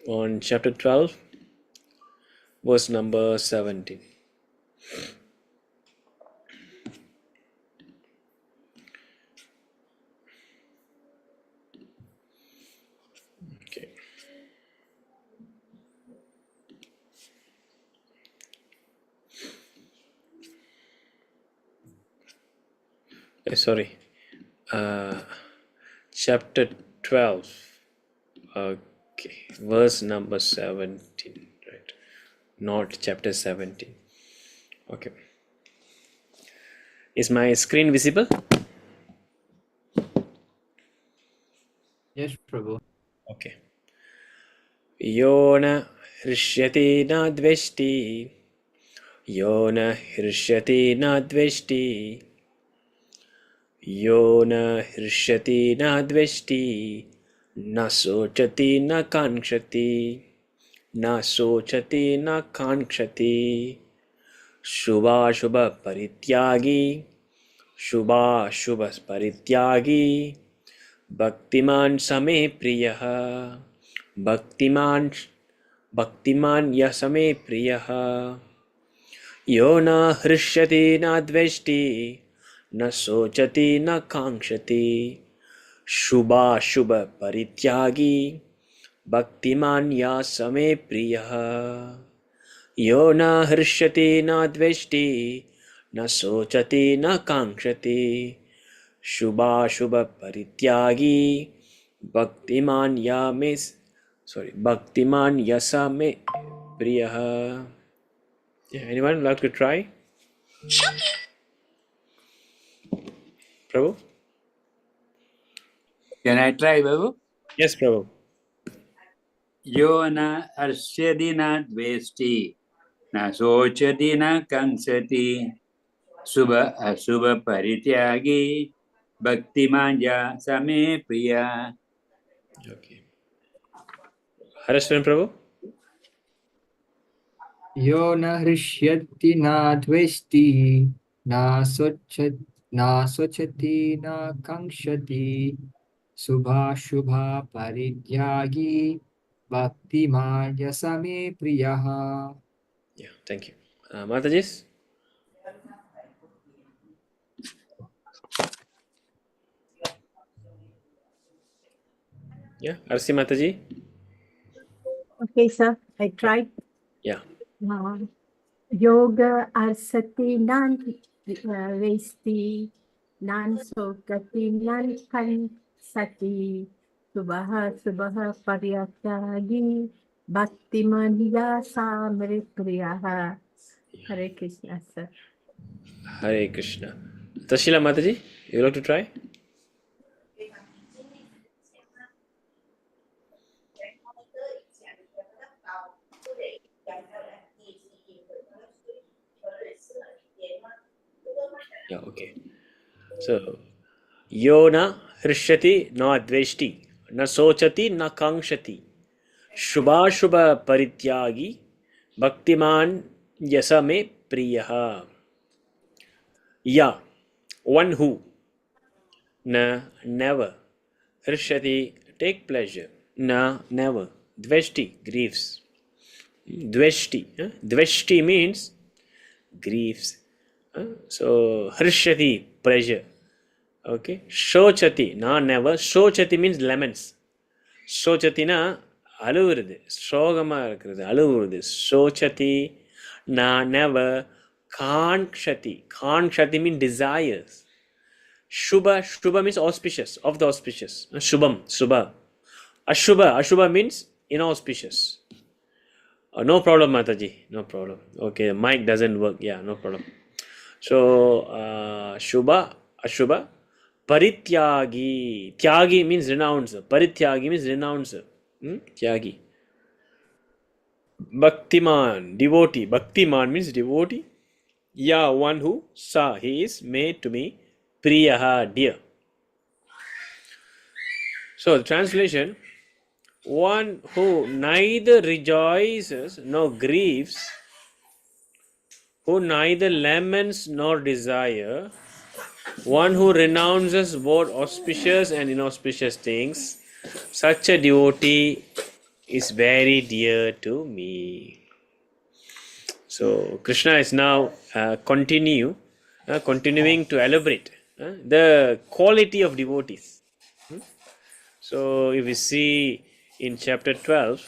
on chapter 12, verse number 17. Okay. Sorry. Chapter 12. Okay. Verse number 17. Right. Not chapter 17. Okay. Is my screen visible? Yes, Prabhu. Okay. Yo na hrishyati na dveshti. Yo na hrishyati na dveshti. Yo na hrishyati na dveshti. Na sochati na kankshati. Na sochati na kankshati. Shubha shubha parityagi. Shubha shubha parityagi. Bhaktiman same priyaha. Bhaktiman yasame priyaha. Yo na hrishyati na dveshti. Na sochati na kankshati. Shubha shubha parityagi. Bhaktiman yasame priyaha. Yo na hrishyati na dveshti. Na sochati na kankshati. Shubha shubha parityagi. Bhaktiman yasame priyaha. Yeah, anyone like to try? Prabhu? Can I try, Prabhu? Yes, Prabhu. Yo na harsyati na dvesti, na sochati na kangsati, subha asubha parityagi, bhaktimanya same priya. Okay. Harashvan Prabhu? Yo na hrishyati na dvesti na sochati na kankshati subha shubha parityagi bhaktiman yasame priyaha. Yeah, thank you. Matajis? Yeah, Arsi Mataji? Okay, sir. I tried. Yeah. Yoga arsati nan vesti nan sokati nan kan sati subaha subaha paryatyagi bhaktimaniya samre priyaha. Hare Krishna, sir. Hare Krishna. Tashila Mataji, you like to try? Yeah, okay. So, yo na hrishyati na dveshti, na sochati na kankshati, shubha shubha parityagi, bhaktiman yasame priyaha. Ya, one who, na, never, hrishyati, take pleasure, na, never, dveshti, griefs. Dveshti, dveshti means griefs. So, hrishyati, pleasure. Okay. Shochati, na, never. Shochati means lemons. Shochati na, aluvirudhu. Sogama irukkiradhu, aluvirudhu. Shochati, na, never. Kankshati. Kankshati means desires. Shubha, Shubha means auspicious, of the auspicious. Shubham, Shubha. Ashubha, Ashubha means inauspicious. No problem, Mataji, no problem. Okay, mic doesn't work. Yeah, no problem. So, Shubha, Ashubha, Parityagi. Tyagi means renouncer. Parityagi means renouncer. Tyagi. Bhaktiman, devotee. Bhaktiman means devotee. Yeah, one who saw, he is made to me priyaha, dear. So, the translation, one who neither rejoices nor grieves, who neither laments nor desire, one who renounces both auspicious and inauspicious things, such a devotee is very dear to me. So Krishna is now continuing to elaborate the quality of devotees. So if we see in chapter 12,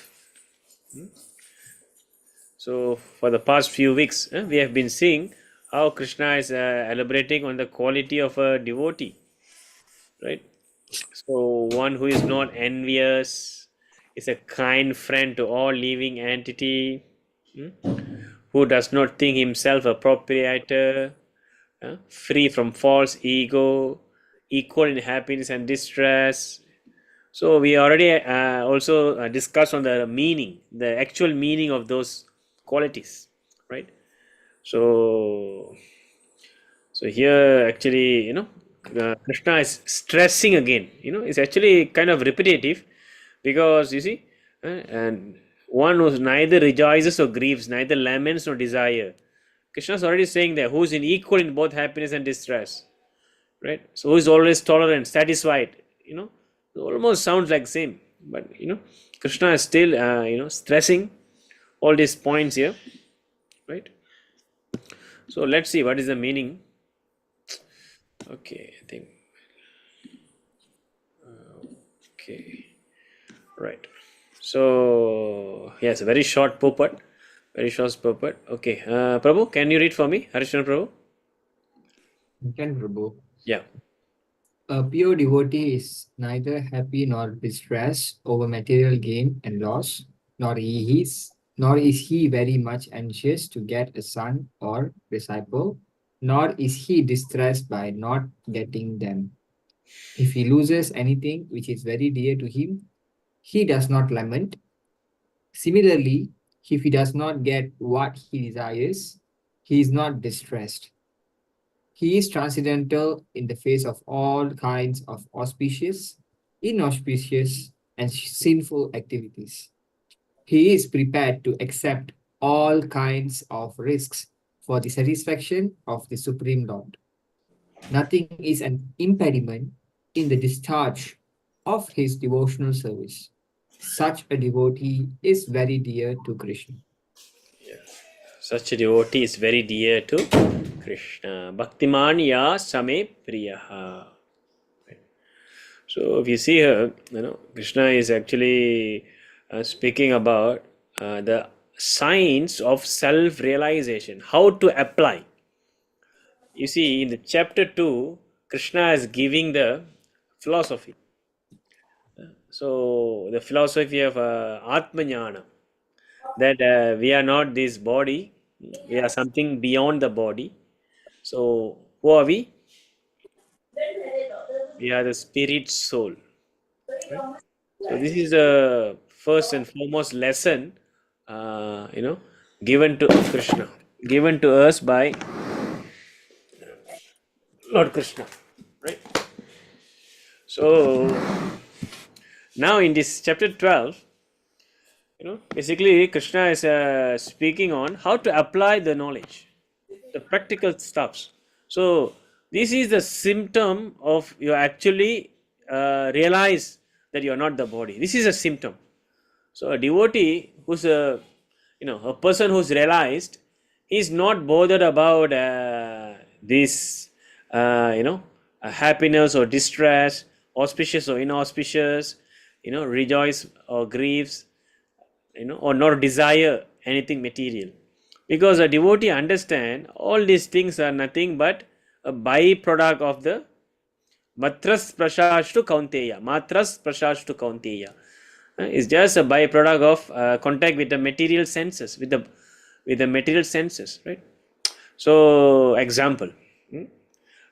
so for the past few weeks, we have been seeing how Krishna is elaborating on the quality of a devotee, right? So one who is not envious, is a kind friend to all living entity, who does not think himself a proprietor, free from false ego, equal in happiness and distress. So we already also discussed on the meaning, the actual meaning of those qualities, right? So here actually, Krishna is stressing again. It's actually kind of repetitive, because you see, and one who neither rejoices or grieves, neither laments nor desire. Krishna is already saying that who is in equal in both happiness and distress, right? So who is always tolerant, satisfied. It almost sounds like same, but Krishna is still stressing all these points here, right? So let's see what is the meaning. Okay, I think. Okay, right. So yes, very short purport. Very short purport. Okay, Prabhu, can you read for me, Harishna Prabhu? Can Prabhu. Yeah. A pure devotee is neither happy nor distressed over material gain and loss, nor is he very much anxious to get a son or disciple, nor is he distressed by not getting them. If he loses anything which is very dear to him, he does not lament. Similarly, if he does not get what he desires, he is not distressed. He is transcendental in the face of all kinds of auspicious, inauspicious, and sinful activities. He is prepared to accept all kinds of risks for the satisfaction of the Supreme Lord. Nothing is an impediment in the discharge of his devotional service. Such a devotee is very dear to Krishna. Such a devotee is very dear to Krishna. Bhaktiman ya same priyaha. So if you see here, Krishna is actually speaking about the signs of self-realization, how to apply. You see, in the chapter 2, Krishna is giving the philosophy. So the philosophy of Atmajnana, that we are not this body, we are something beyond the body. So who are we? We are the spirit soul. Right? So this is the first and foremost lesson, given to Krishna, given to us by Lord Krishna, right? So now in this chapter 12, basically Krishna is speaking on how to apply the knowledge, the practical stuffs. So this is the symptom of you actually realize that you are not the body. This is a symptom. So a devotee who's a person who's realized, he's not bothered about this, happiness or distress, auspicious or inauspicious, rejoice or grieves, or not desire anything material. Because a devotee understand all these things are nothing but a byproduct of the matras prashashtu kaunteya. Matras prashashtu kaunteya. Is just a byproduct of contact with the material senses, with the material senses, right? So example,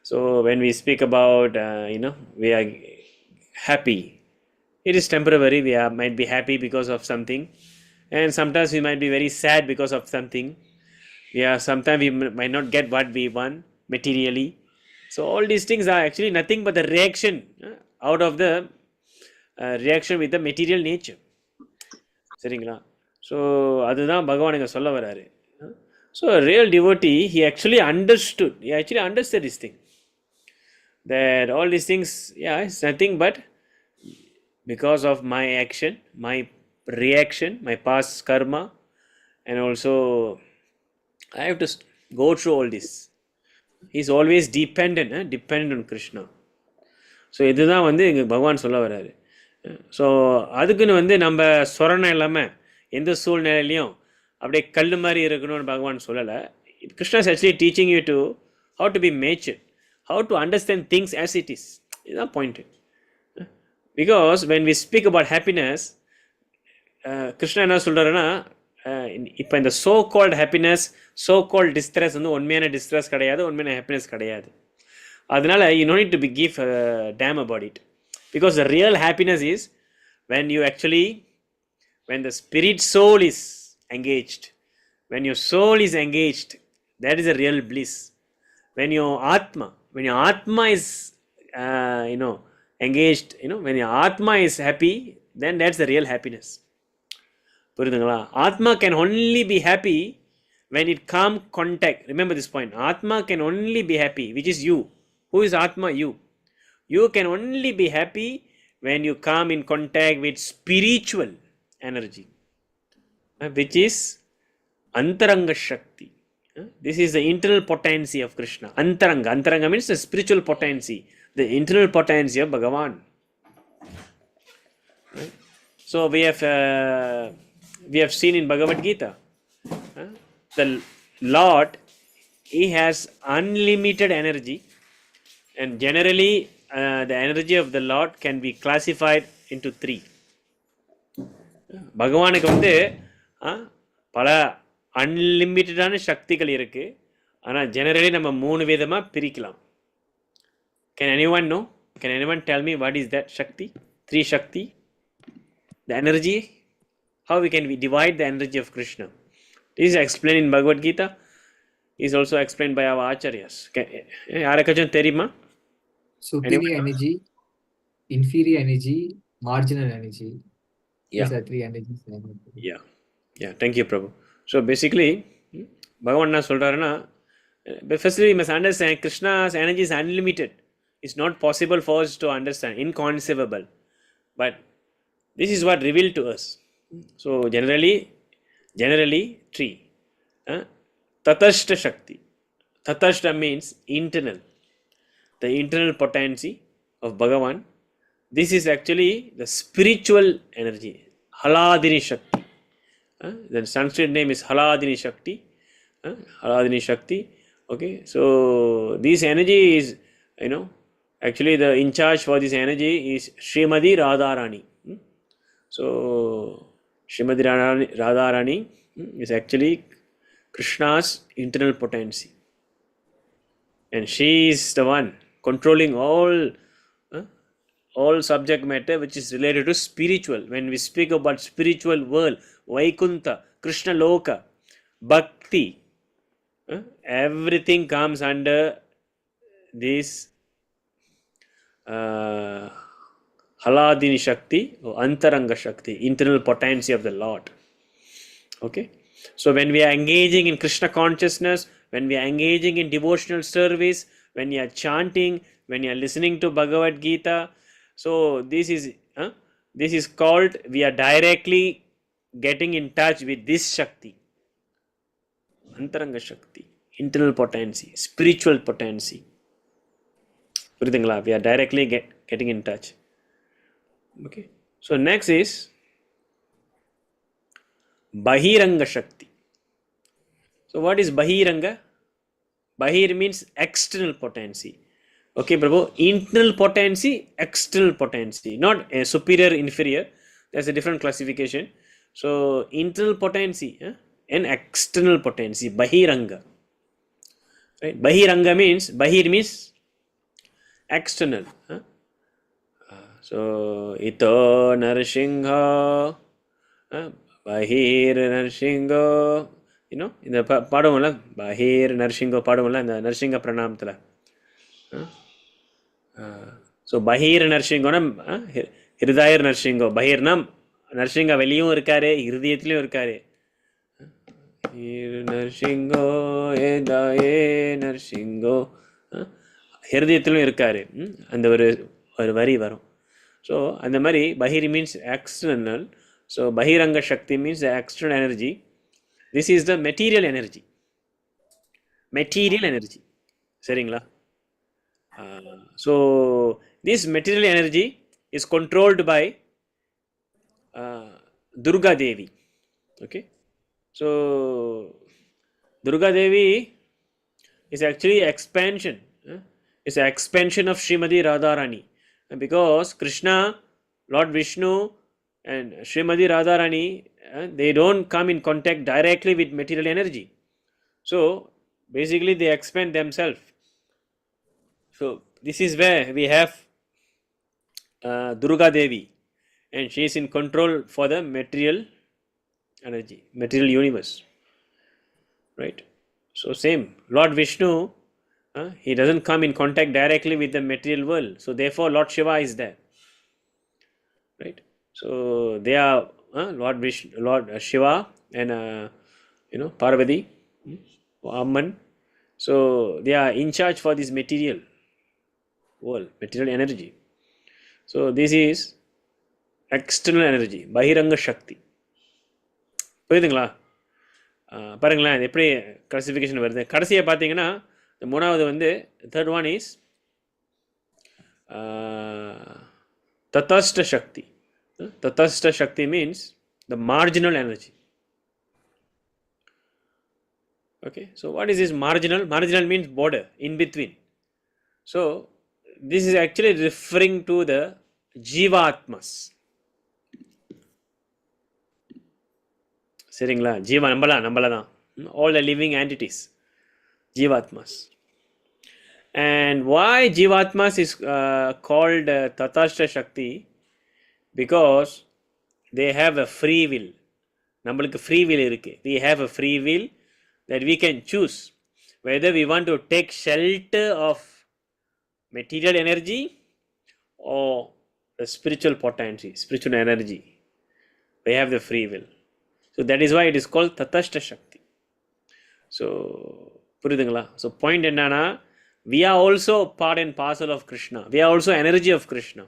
so when we speak about we are happy, it is temporary. Might be happy because of something, and sometimes we might be very sad because of something. Sometimes we might not get what we want materially. So all these things are actually nothing but the reaction out of the reaction with the material nature. சரிங்களா? So அதுதான் பகவான் இங்க சொல்ல வராரு. So a real devotee, he actually understood this thing, that all these things, it's nothing but because of my action, my reaction, my past karma, and also I have to go through all this. He's always dependent on Krishna. So இதுதான் வந்து இங்கே பகவான் சொல்ல வர்றாரு. So அதுக்குன்னு வந்து நம்ம சொரணம் இல்லாமல் எந்த சூழ்நிலையிலையும் அப்படியே கல் மாதிரி இருக்கணும்னு பகவான் சொல்லலை. Krishna is actually teaching you to how to be mature, how to understand things as it is. இதுதான் பாயிண்ட்டு. Because when we speak about happiness, Krishna என்ன சொல்கிறாருன்னா, இப்போ இந்த so called happiness, so called distress வந்து உண்மையான டிஸ்ட்ரெஸ் கிடையாது, உண்மையான ஹாப்பினஸ் கிடையாது. அதனால் you no need to be give a damn about it, because the real happiness is when you actually, when the spirit soul is engaged, when your soul is engaged, that is a real bliss. When your atma is engaged, when your atma is happy, then that's the real happiness. புரியுதுங்களா? Atma can only be happy when it come contact. Remember this point. Atma can only be happy, which is you. Who is Atma? You. You can only be happy when you come in contact with spiritual energy, which is Antaranga Shakti. This is the internal potency of Krishna. Antaranga means the spiritual potency, the internal potency of Bhagavan. So we have seen in Bhagavad Gita, the Lord, He has unlimited energy. And generally, the energy of the Lord can be classified into 3. பகவானுக்கு வந்து பல அன்லிமிட்டடான சக்திகள் இருக்குது. ஆனால் generally நம்ம 3 விதமாக பிரிக்கலாம். Can anyone know? Can anyone tell me what is that Shakti? 3 Shakti. The energy. How we can divide the energy of Krishna? This is explained in Bhagavad Gita. Is also explained by our acharyas. யாருக்காச்சும் தெரியுமா? Superior energy, inferior energy, marginal energy. Yeah. These are 3 energies. Yeah. Thank you, Prabhu. So basically, Bhagavan என்ன சொல்றாருன்னா, firstly we must understand Krishna's energy is unlimited. It's not possible for us to understand, inconceivable. But this is what revealed to us. So generally 3. Tatashta Shakti. Tatashta means internal. The internal potency of Bhagavan. This is actually the spiritual energy. Haladini Shakti. The Sanskrit name is Haladini Shakti. Haladini Shakti. Okay. So this energy is, actually the in charge for this energy is Srimati Radharani. So Srimati Radharani is actually Krishna's internal potency. And she is the one controlling all subject matter which is related to spiritual. When we speak about spiritual world, Vaikuntha, Krishna Loka, Bhakti, everything comes under this Haladini Shakti or Antaranga Shakti, internal potency of the Lord. Okay. So when we are engaging in Krishna consciousness, when we are engaging in devotional service, when you are chanting, when you are listening to Bhagavad Gita, so this is called, we are directly getting in touch with this Shakti, Antaranga Shakti, internal potency, spiritual potency. We are directly getting in touch. Okay. So next is Bahiranga Shakti. So what is Bahiranga? Bahir means external potency. Okay, Prabhu. Internal potency, external potency. Not a superior, inferior. There's a different classification. So internal potency and external potency. Bahiranga. Right? Bahiranga means, Bahir means external. So Ito Narasingha, Bahir Narasingha. இந்த பாடுவோம்ல, பஹீர் நரசிங்கோ பாடுவோம்ல, இந்த Narasinga பிரணாமத்தில். So Pakir நரசிங்கோனா Hrudayar நரசிங்கோ. பஹீர்னா Narasinga வெளியும் இருக்காரு, ஹிருதயத்திலையும் இருக்காரு. நரசிங்கோ ஏ நரசிங்கோ, ஹிருதயத்திலும் இருக்காரு. அந்த ஒரு வரி வரும். ஸோ அந்த மாதிரி bahir means external, So Bahiranga Shakti means the external energy. This is the material energy. Material energy. Seringla. So this material energy is controlled by Durga Devi. Okay. So Durga Devi is actually expansion. It's an expansion of Srimati Radharani. Because Krishna, Lord Vishnu, and Srimati Radharani, they don't come in contact directly with material energy. So basically, they expand themselves. So this is where we have Durga Devi, and she is in control for the material energy, material universe, right? So same, Lord Vishnu, he doesn't come in contact directly with the material world. So therefore, Lord Shiva is there, right? So they are Lord Vishnu, Lord Shiva, and Parvati, Amman. So they are in charge for this material world, material energy. So this is external energy, Bahiranga Shakti. புரியுதுங்களா? பாருங்களேன் இது எப்படி classification வருது. கடைசியை பார்த்தீங்கன்னா இந்த மூணாவது வந்து third one is tatastha shakti. Tatastha Shakti means the marginal energy. Okay, so what is this marginal? Marginal means border, in between. So this is actually referring to the Jivatmas. சரிங்களா? ஜீவா நம்மள தான். All the living entities, Jivatmas. And why Jivatmas is called Tatastha Shakti? Because they have a free will. நம்மளுக்கு free will இருக்கு. We have a free will that we can choose whether we want to take shelter of material energy or the spiritual potency, spiritual energy. We have the free will. So that is why it is called Tatastha Shakti. So புரியுதுங்களா? So point என்னன்னா, we are also part and parcel of Krishna. We are also energy of Krishna.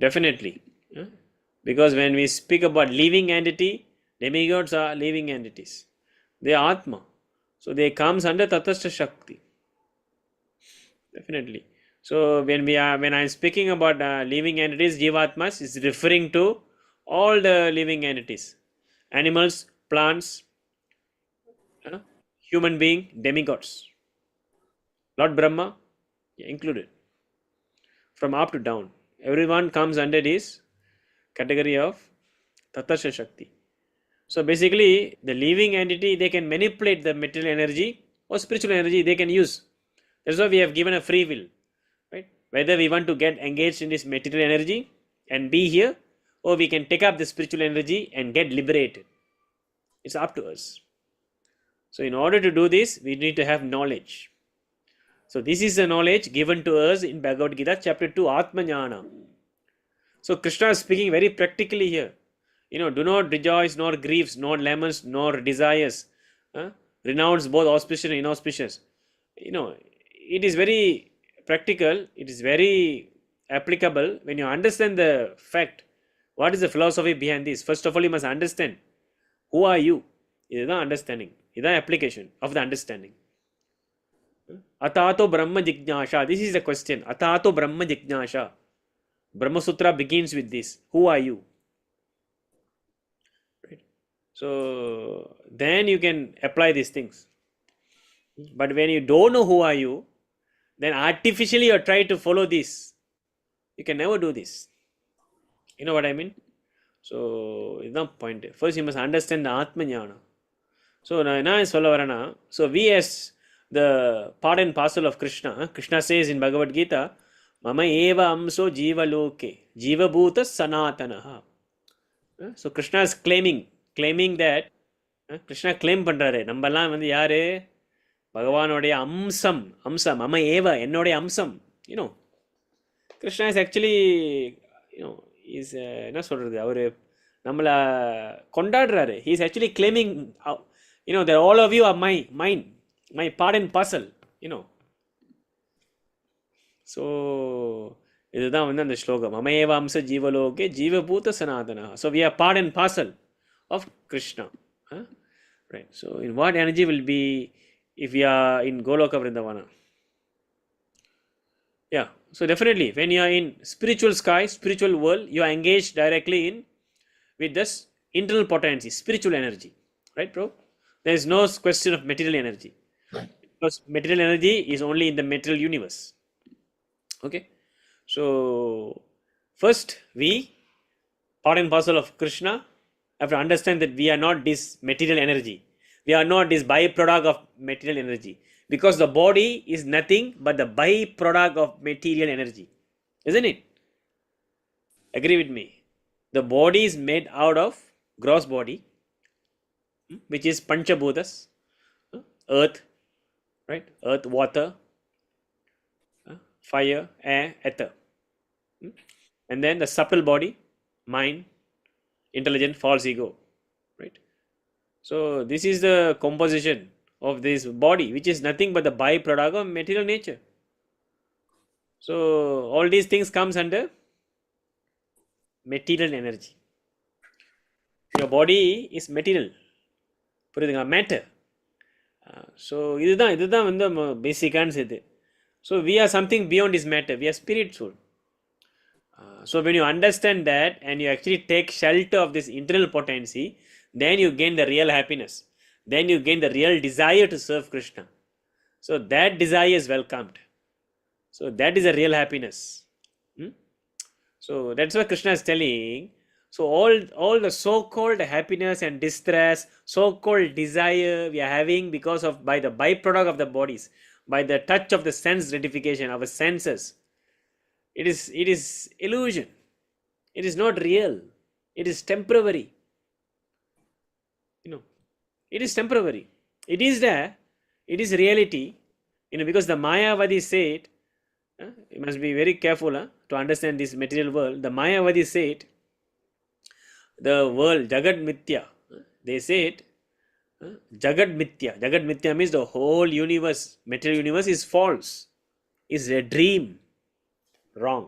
Definitely. Because when we speak about living entity, demigods are living entities. They are Atma. So they comes under Tatastha Shakti. Definitely. So when I am speaking about living entities, Jivatmas is referring to all the living entities. Animals, plants, human being, demigods. Lord Brahma included. From up to down. Everyone comes under this category of Tatastha Shakti. So basically, the living entity, they can manipulate the material energy or spiritual energy they can use. That's why we have given a free will, right? Whether we want to get engaged in this material energy and be here, or we can take up the spiritual energy and get liberated. It's up to us. So in order to do this, we need to have knowledge. So this is the knowledge given to us in Bhagavad Gita chapter 2, Atma Jnana. So Krishna is speaking very practically here. Do not rejoice, nor griefs, nor laments, nor desires. Renounce both auspicious and inauspicious. It is very practical. It is very applicable when you understand the fact. What is the philosophy behind this? First of all, you must understand who are you. This is the understanding. This is the application of the understanding. Atato Brahma Jignasha. This is the question. Atato Brahma Jignasha. Brahma Sutra begins with this. Who are you? Right. So then you can apply these things. But when you don't know who are you, then artificially you try to follow this. You can never do this. You know what I mean? So it's not point. First you must understand the Atma Jnana. So now so we as the part and parcel of Krishna, Krishna says in Bhagavad Gita, Mama eva amso jiva loke, jiva bhuta sanatanaha. So Krishna is claiming that Krishna claim பண்றாரு நம்மலாம் வந்து யாரு பகவானுடைய அம்சம் மம ஏவ என்னுடைய அம்சம். Krishna is actually is என்ன சொல்றது, அவரு நம்மள கொண்டாடுறாரு. He is actually claiming that all of you are my part and parcel. So இதுதான் வந்து அந்த ஸ்லோகம். மமேவாம்ச ஜீவலோகே ஜீவபூத Sanatana. So we are part and parcel of Krishna. Right. So in what energy will be if we are in Goloka Vrindavana? Yeah. So definitely when you are in spiritual sky, spiritual world, you are engaged directly in with this internal potency, spiritual energy. Right, bro? There is no question of material energy. Because material energy is only in the material universe. Okay. So first we, part and parcel of Krishna, have to understand that we are not this material energy. We are not this byproduct of material energy. Because the body is nothing but the byproduct of material energy. Isn't it? Agree with me. The body is made out of gross body, which is Panchabhutas, earth, right? Earth, water, fire, air, ether. And then the subtle body, mind, intelligent, false ego, right? So this is the composition of this body, which is nothing but the byproduct of material nature. So all these things comes under material energy. Your body is material, புரியுதுங்களா? Matter. So இதுதான் வந்து பேசிக்கான இது. So we are something beyond this matter. We are spiritual. So when you understand that and you actually take shelter of this internal potency, then you gain the real happiness. Then you gain the real desire to serve Krishna. So that desire is welcomed. So that is a real happiness. So that's what Krishna is telling. So all the so-called happiness and distress, so-called desire we are having because of by the byproduct of the bodies, by the touch of the sense gratification, our senses, it is illusion. It is not real. It is temporary. It is temporary. It is there. It is reality. Because the Mayavadi said, you must be very careful to understand this material world. The Mayavadi said, the world, Jagad Mithya. They said, Jagad Mithya. Jagad Mithya means the whole universe, material universe is false. Is a dream. Wrong.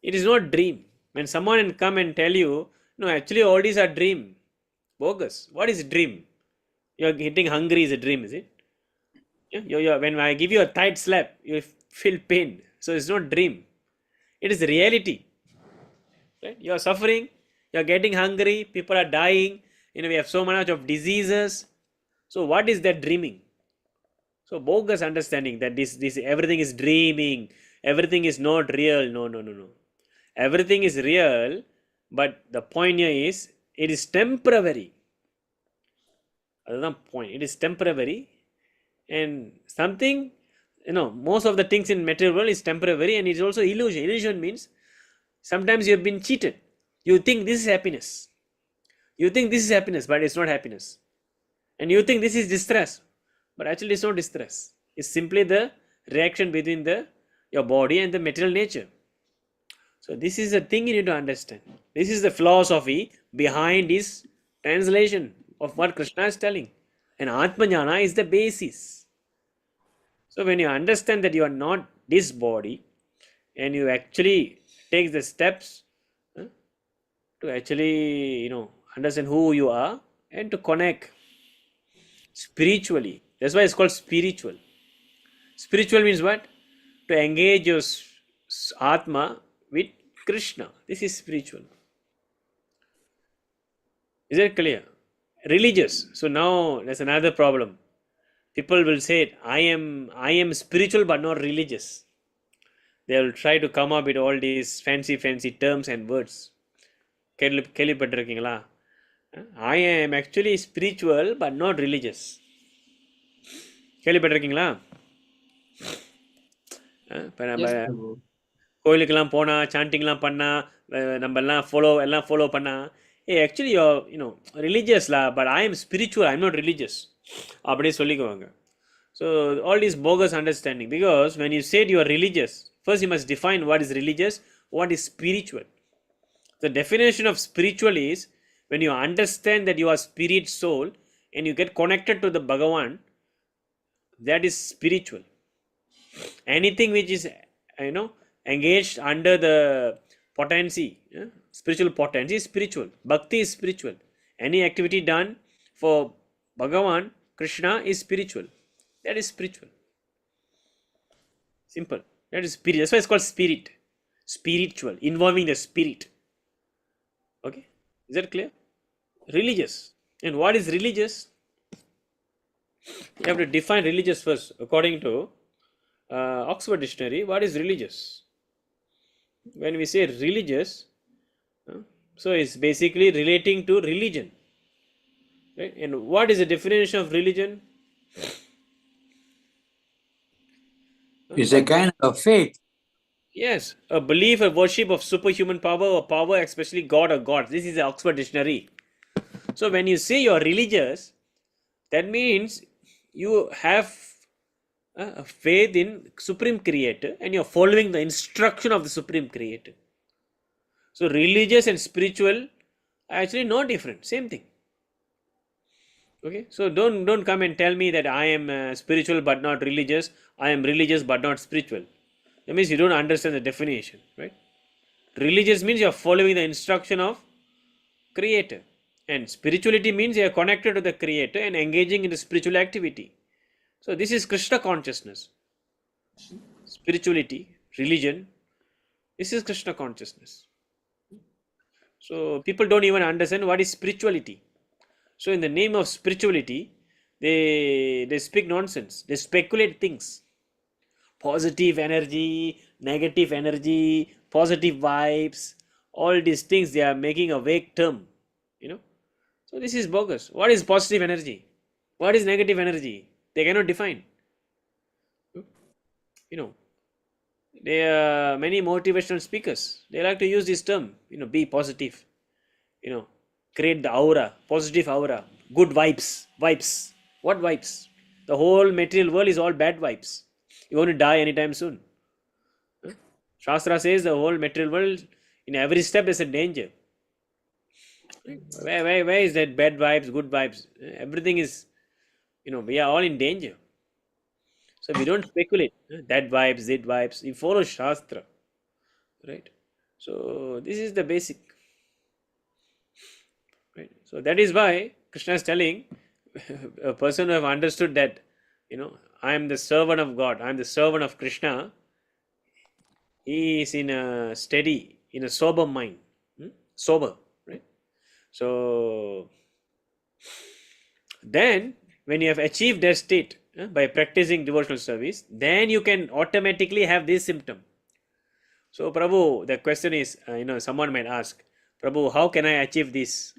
It is not dream. When someone come and tell you, no, actually all these are dream. Bogus. What is dream? You are getting hungry is a dream, is it? When I give you a tight slap, you feel pain. So it's not dream. It is reality. Right? You are suffering. You are getting hungry. People are dying. We have so much of diseases. So what is that dreaming? So bogus understanding that this everything is dreaming. Everything is not real. No. Everything is real, but the point here is it is temporary. That's the point. It is temporary, and something, most of the things in material world is temporary, and it's also illusion. Illusion means sometimes you have been cheated. You think this is happiness. You think this is happiness, but it's not happiness. And you think this is distress, but actually it's not distress. It's simply the reaction between your body and the material nature. So this is the thing you need to understand. This is the philosophy behind this translation of what Krishna is telling. And Atmajnana is the basis. So when you understand that you are not this body, and you actually take the steps to actually, understand who you are and to connect spiritually. That's why it's called spiritual. Spiritual means what? To engage your Atma with Krishna. This is spiritual. Is it clear? Religious. So now there's another problem. People will say, I am spiritual but not religious. They will try to come up with all these fancy terms and words. கேள்விப்பட்டிருக்கீங்களா? I am actually spiritual but not religious. கேள்விப்பட்டிருக்கீங்களா? இப்போ நம்ம கோயிலுக்கெல்லாம் போனால் சாண்டிங்லாம் பண்ணால் நம்ம எல்லாம் follow பண்ணால் actually you're religious but I am spiritual, I'm not religious அப்படியே சொல்லிக்குவாங்க. So all this bogus understanding, because when you said you are religious, first you must define what is religious, what is spiritual. The definition of spiritual is when you understand that you are spirit soul and you get connected to the Bhagavan, that is spiritual. Anything which is engaged under the potency, spiritual potency is spiritual. Bhakti is spiritual. Any activity done for Bhagavan, Krishna is spiritual. That is spiritual. Simple. That is spirit. That's why it's called spirit. Spiritual, involving the spirit. Okay, is that clear? Religious. And what is religious? You have to define religious first. According to Oxford Dictionary, what is religious? When we say religious, so it's basically relating to religion. Right? And what is the definition of religion? It's a kind of faith. Yes, a belief or worship of superhuman power or power, especially God or gods. This is the Oxford Dictionary. So when you say you're religious, that means you have a faith in Supreme Creator and you're following the instruction of the Supreme Creator. So religious and spiritual are actually not different, same thing. Okay, so don't come and tell me that I am spiritual but not religious. I am religious but not spiritual. That means you don't understand the definition, right? Religious means you are following the instruction of Creator, and spirituality means you are connected to the Creator and engaging in the spiritual activity. So this is Krishna consciousness. Spirituality, religion, this is Krishna consciousness. So people don't even understand what is spirituality. So in the name of spirituality, they speak nonsense. They speculate things. Positive energy, negative energy, positive vibes, all these things they are making a vague term. So this is bogus. What is positive energy? What is negative energy? They cannot define. There are many motivational speakers. They like to use this term. Be positive. Create the aura, positive aura, good vibes. Vibes. What vibes? The whole material world is all bad vibes. You want to die anytime soon. Shastra says the whole material world, in every step there's a danger. Where is that bad vibes, good vibes? Everything is, we are all in danger. So we don't speculate. That vibes, that vibes. We follow Shastra. Right? So this is the basic. Right? So that is why Krishna is telling a person who have understood that, I am the servant of God, I am the servant of Krishna. He is in a steady, in a sober mind. Sober, right? So then when you have achieved that state by practicing devotional service, then you can automatically have this symptom. So Prabhu, the question is, someone might ask, Prabhu, how can I achieve this?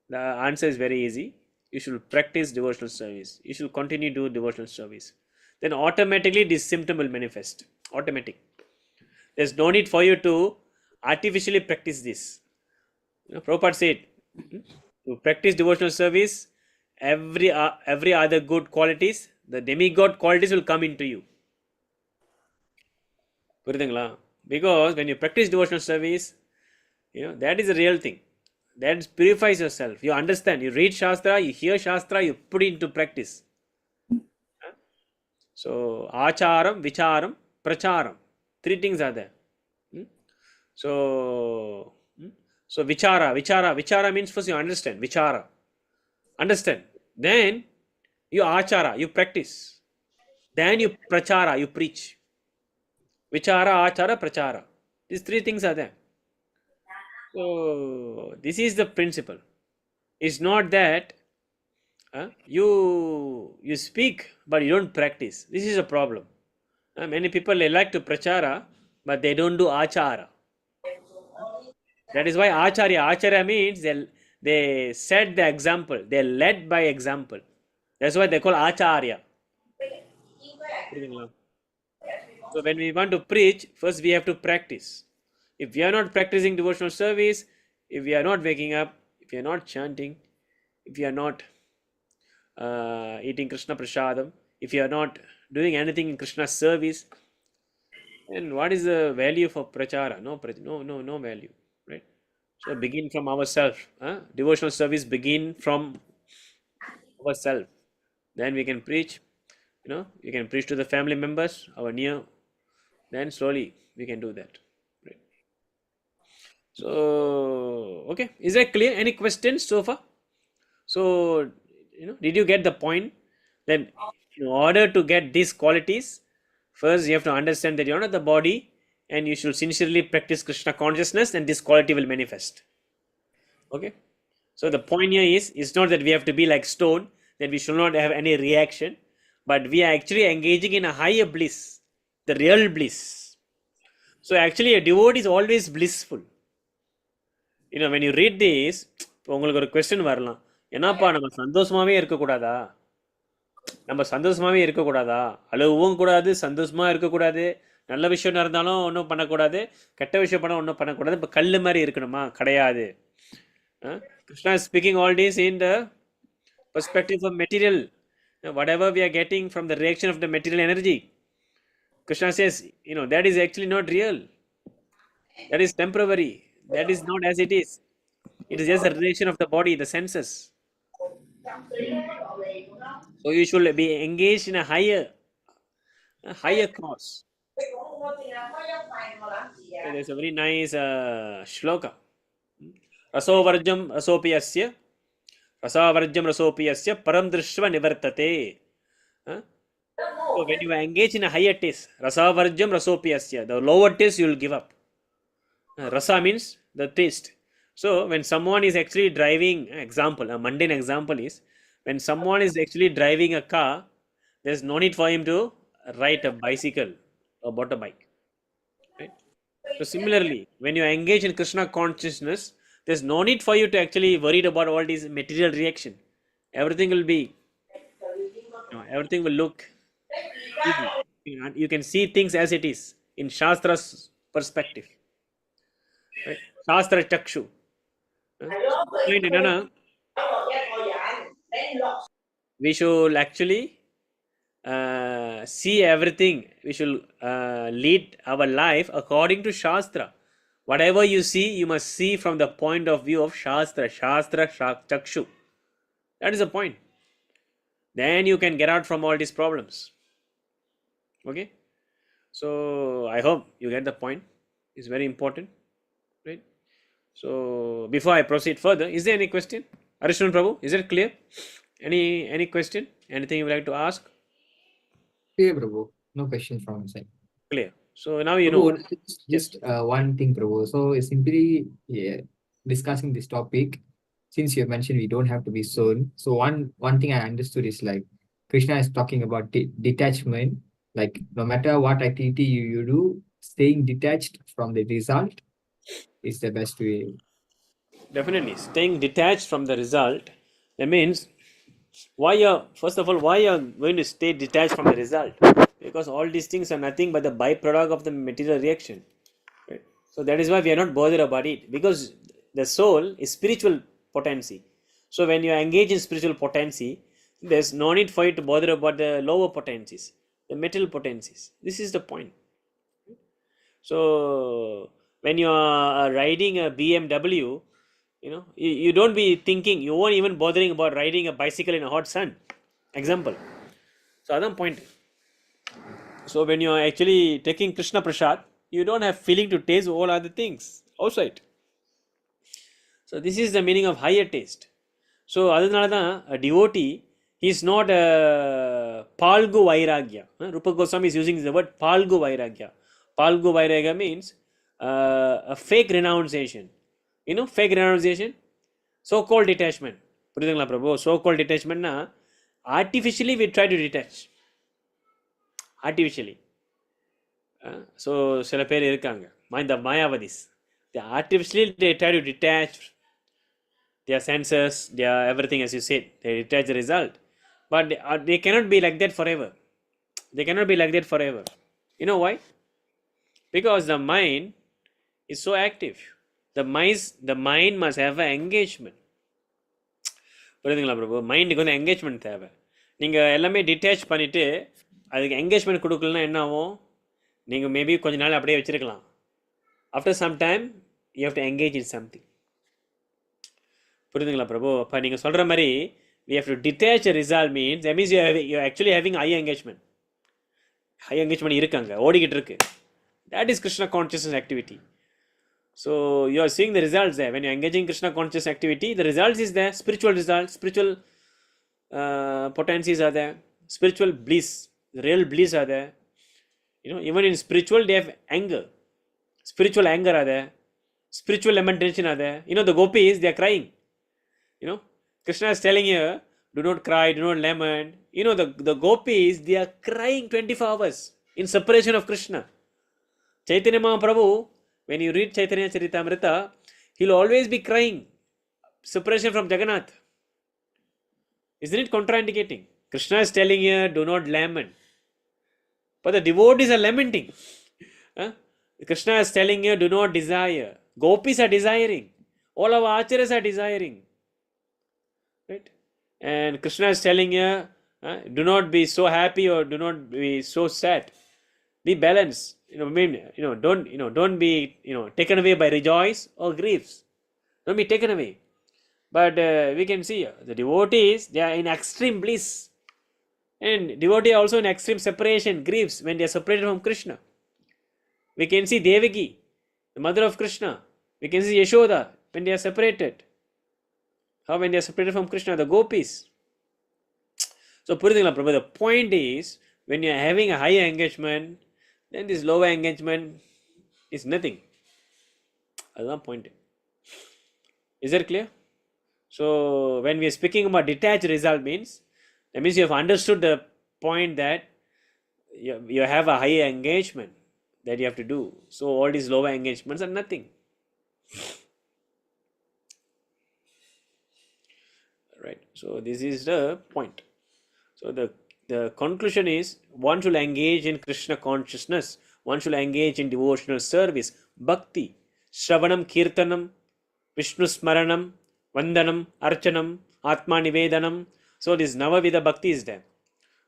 The answer is very easy. You should practice devotional service. You should continue to do devotional service. Then automatically this symptom will manifest. Automatic. There's no need for you to artificially practice this. Prabhupada said, to practice devotional service, every other good qualities, the demigod qualities will come into you. Because when you practice devotional service, that is the real thing. That purifies yourself. You understand. You read Shastra, you hear Shastra, you put it into practice. So, Acharam, Vicharam, Pracharam. Three things are there. So Vichara means first you understand. Vichara. Understand. Then you Achara, you practice. Then you Prachara, you preach. Vichara, Achara, Prachara. These three things are there. So this is the principle. It's not that you speak but you don't practice. This is a problem. Many people, they like to prachara but they don't do achara. That is why acharya means they set the example. They led by example. That's why they call acharya. So when we want to preach, first we have to practice. If we are not practicing devotional service, if we are not waking up, if we are not chanting, if we are not eating Krishna Prasadam, if you are not doing anything in Krishna's service, then what is the value for prachara? No value, right? So begin from ourselves. Devotional service begin from ourselves. Then we can preach. You can preach to the family members, our near. Then slowly we can do that. Right. So okay, is that clear? Any questions so far? So did you get the point that in order to get these qualities, first you have to understand that you're not the body, and you should sincerely practice Krishna consciousness, and this quality will manifest. Okay. So the point here is, it's not that we have to be like stone, that we should not have any reaction, but we are actually engaging in a higher bliss, the real bliss. So actually a devotee is always blissful. When you read this, உங்களுக்கு ஒரு question வரலாம், என்னப்பா நம்ம சந்தோஷமாவே இருக்கக்கூடாதா, நம்ம சந்தோஷமாவே இருக்கக்கூடாதா, அழுகவும் கூடாது, சந்தோஷமா இருக்கக்கூடாது, நல்ல விஷயம் நடந்தாலும் ஒன்றும் பண்ணக்கூடாது, கெட்ட விஷயம் பண்ண ஒன்றும் பண்ணக்கூடாது, இப்போ கல் மாதிரி இருக்கணுமா? கிடையாது. Krishna is speaking all this in the perspective of material. Whatever we are getting from the reaction of the material energy, Krishna says, that is actually not real. That is temporary. That is not as it is. It is just a reaction of the body, the senses. So you should be engaged in a higher cause. There's a very nice shloka. Rasovarjam rasopiyasya, rasavarjam rasopiyasya, param drishva nivartate. So when you are engaged in a higher taste, rasavarjam rasopiyasya, the lower taste you will give up. Rasa means the taste. So when someone is actually driving, a mundane example is, when someone is actually driving a car, there's no need for him to ride a bicycle or motorbike. Right? So similarly, when you engage in Krishna consciousness, there's no need for you to actually worry about all these material reaction. Everything will be, everything will look easy. You can see things as it is in Shastra's perspective. Right? Shastra Chakshu. We should actually see everything. We should lead our life according to Shastra. Whatever you see, you must see from the point of view of Shastra. Shastra Chakshu. That is the point. Then you can get out from all these problems. Okay. So I hope you get the point. It's very important. Right. So before I proceed further, is there any question? Arishun Prabhu, is it clear? Any question? Anything you would like to ask? Clear, Prabhu. No question from my side. Clear. So now you know. Prabhu, just one thing, Prabhu. So simply discussing this topic, since you mentioned we don't have to be sown. So one thing I understood is like Krishna is talking about detachment. Like no matter what activity you do, staying detached from the result is the best way. Definitely, staying detached from the result. That means why you're going to stay detached from the result? Because all these things are nothing but the byproduct of the material reaction. Right? So that is why we are not bothered about it, because the soul is spiritual potency. So when you engage in spiritual potency, there's no need for you to bother about the lower potencies, the material potencies. This is the point. So when you are riding a BMW, you don't be thinking, you won't even bothering about riding a bicycle in a hot sun. Example. So that's the point. So when you are actually taking Krishna Prasad, you don't have feeling to taste all other things outside. So this is the meaning of higher taste. So adhanala a devotee, he is not a Palgu Vairagya. Rupa Goswami is using the word Palgu Vairagya. Palgu Vairagya means a fake renunciation. Fake renunciation, so-called detachment. புரியுதுங்களா பிரபு? So-called detachment na artificially we try to detach. Artificially. So சில பேர் இருக்காங்க, the Mayavadis. They artificially they try to detach their senses, their everything, as you said. They detach the result. But they cannot be like that forever. They cannot be like that forever. You know why? Because the mind is so active. The mind must have an engagement. புரியுதுங்களா பிரபு? மைண்டுக்கு வந்து engagement தேவை. நீங்கள் எல்லாமே detach பண்ணிவிட்டு அதுக்கு engagement கொடுக்கலன்னா என்ன ஆகும்? நீங்கள் மேபி கொஞ்ச நாள் அப்படியே வச்சுருக்கலாம். After some time you have to engage in something. புரியுதுங்களா பிரபு? அப்போ நீங்கள் சொல்கிற மாதிரி we have to detach a result means that means you're actually having high engagement. High engagement இருக்காங்க, ஓடிக்கிட்டு இருக்கு. That is Krishna consciousness activity. So you are seeing the results there. When you are engaging Krishna conscious activity, the results is there. Spiritual results, spiritual potencies are there. Spiritual bliss, real bliss are there. Even in spiritual, they have anger. Spiritual anger are there. Spiritual lamentation are there. The gopis, they are crying. Krishna is telling you, do not cry, do not lament. The gopis, they are crying 24 hours in separation of Krishna. Chaitanya Mahaprabhu, when you read Chaitanya Charitamrita, he'll always be crying. Separation from Jagannath. Isn't it contraindicating? Krishna is telling you, do not lament. But the devotees are lamenting. Krishna is telling you, do not desire. Gopis are desiring. All our acharyas are desiring. Right? And Krishna is telling you, do not be so happy or do not be so sad. Be balanced. Don't be taken away by rejoice or griefs. Don't be taken away. But we can see the devotees, they are in extreme bliss. And devotee also in extreme separation, griefs when they are separated from Krishna. We can see Devaki, the mother of Krishna. We can see Yashoda when they are separated. How when they are separated from Krishna, the gopis. So Purithangala Prabhu, the point is, when you are having a higher engagement, then this lower engagement is nothing. That's the point. Is that clear? So when we are speaking about detached result means, that means you have understood the point that you have a higher engagement that you have to do. So all these lower engagements are nothing. Right. So this is the point. So the conclusion is, one should engage in Krishna consciousness. One should engage in devotional service, bhakti, shravanam, kirtanam, Vishnu smaranam, vandanam, archanam, atma nivedanam. So this Navavida bhakti is there.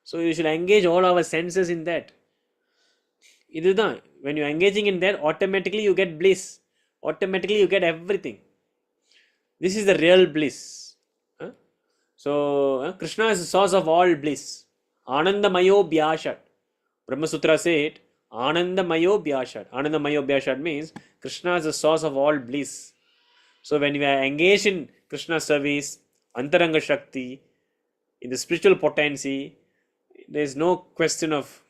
So you should engage all our senses in that. When you are engaging in that, automatically you get bliss. Automatically you get everything. This is the real bliss. So Krishna is the source of all bliss. Anandamayo Bhyashat. Brahma Sutra said, Anandamayo Bhyashat. Anandamayo Bhyashat means Krishna is the source of all bliss. So when we are engaged in Krishna service, Antaranga Shakti, in the spiritual potency, there is no question of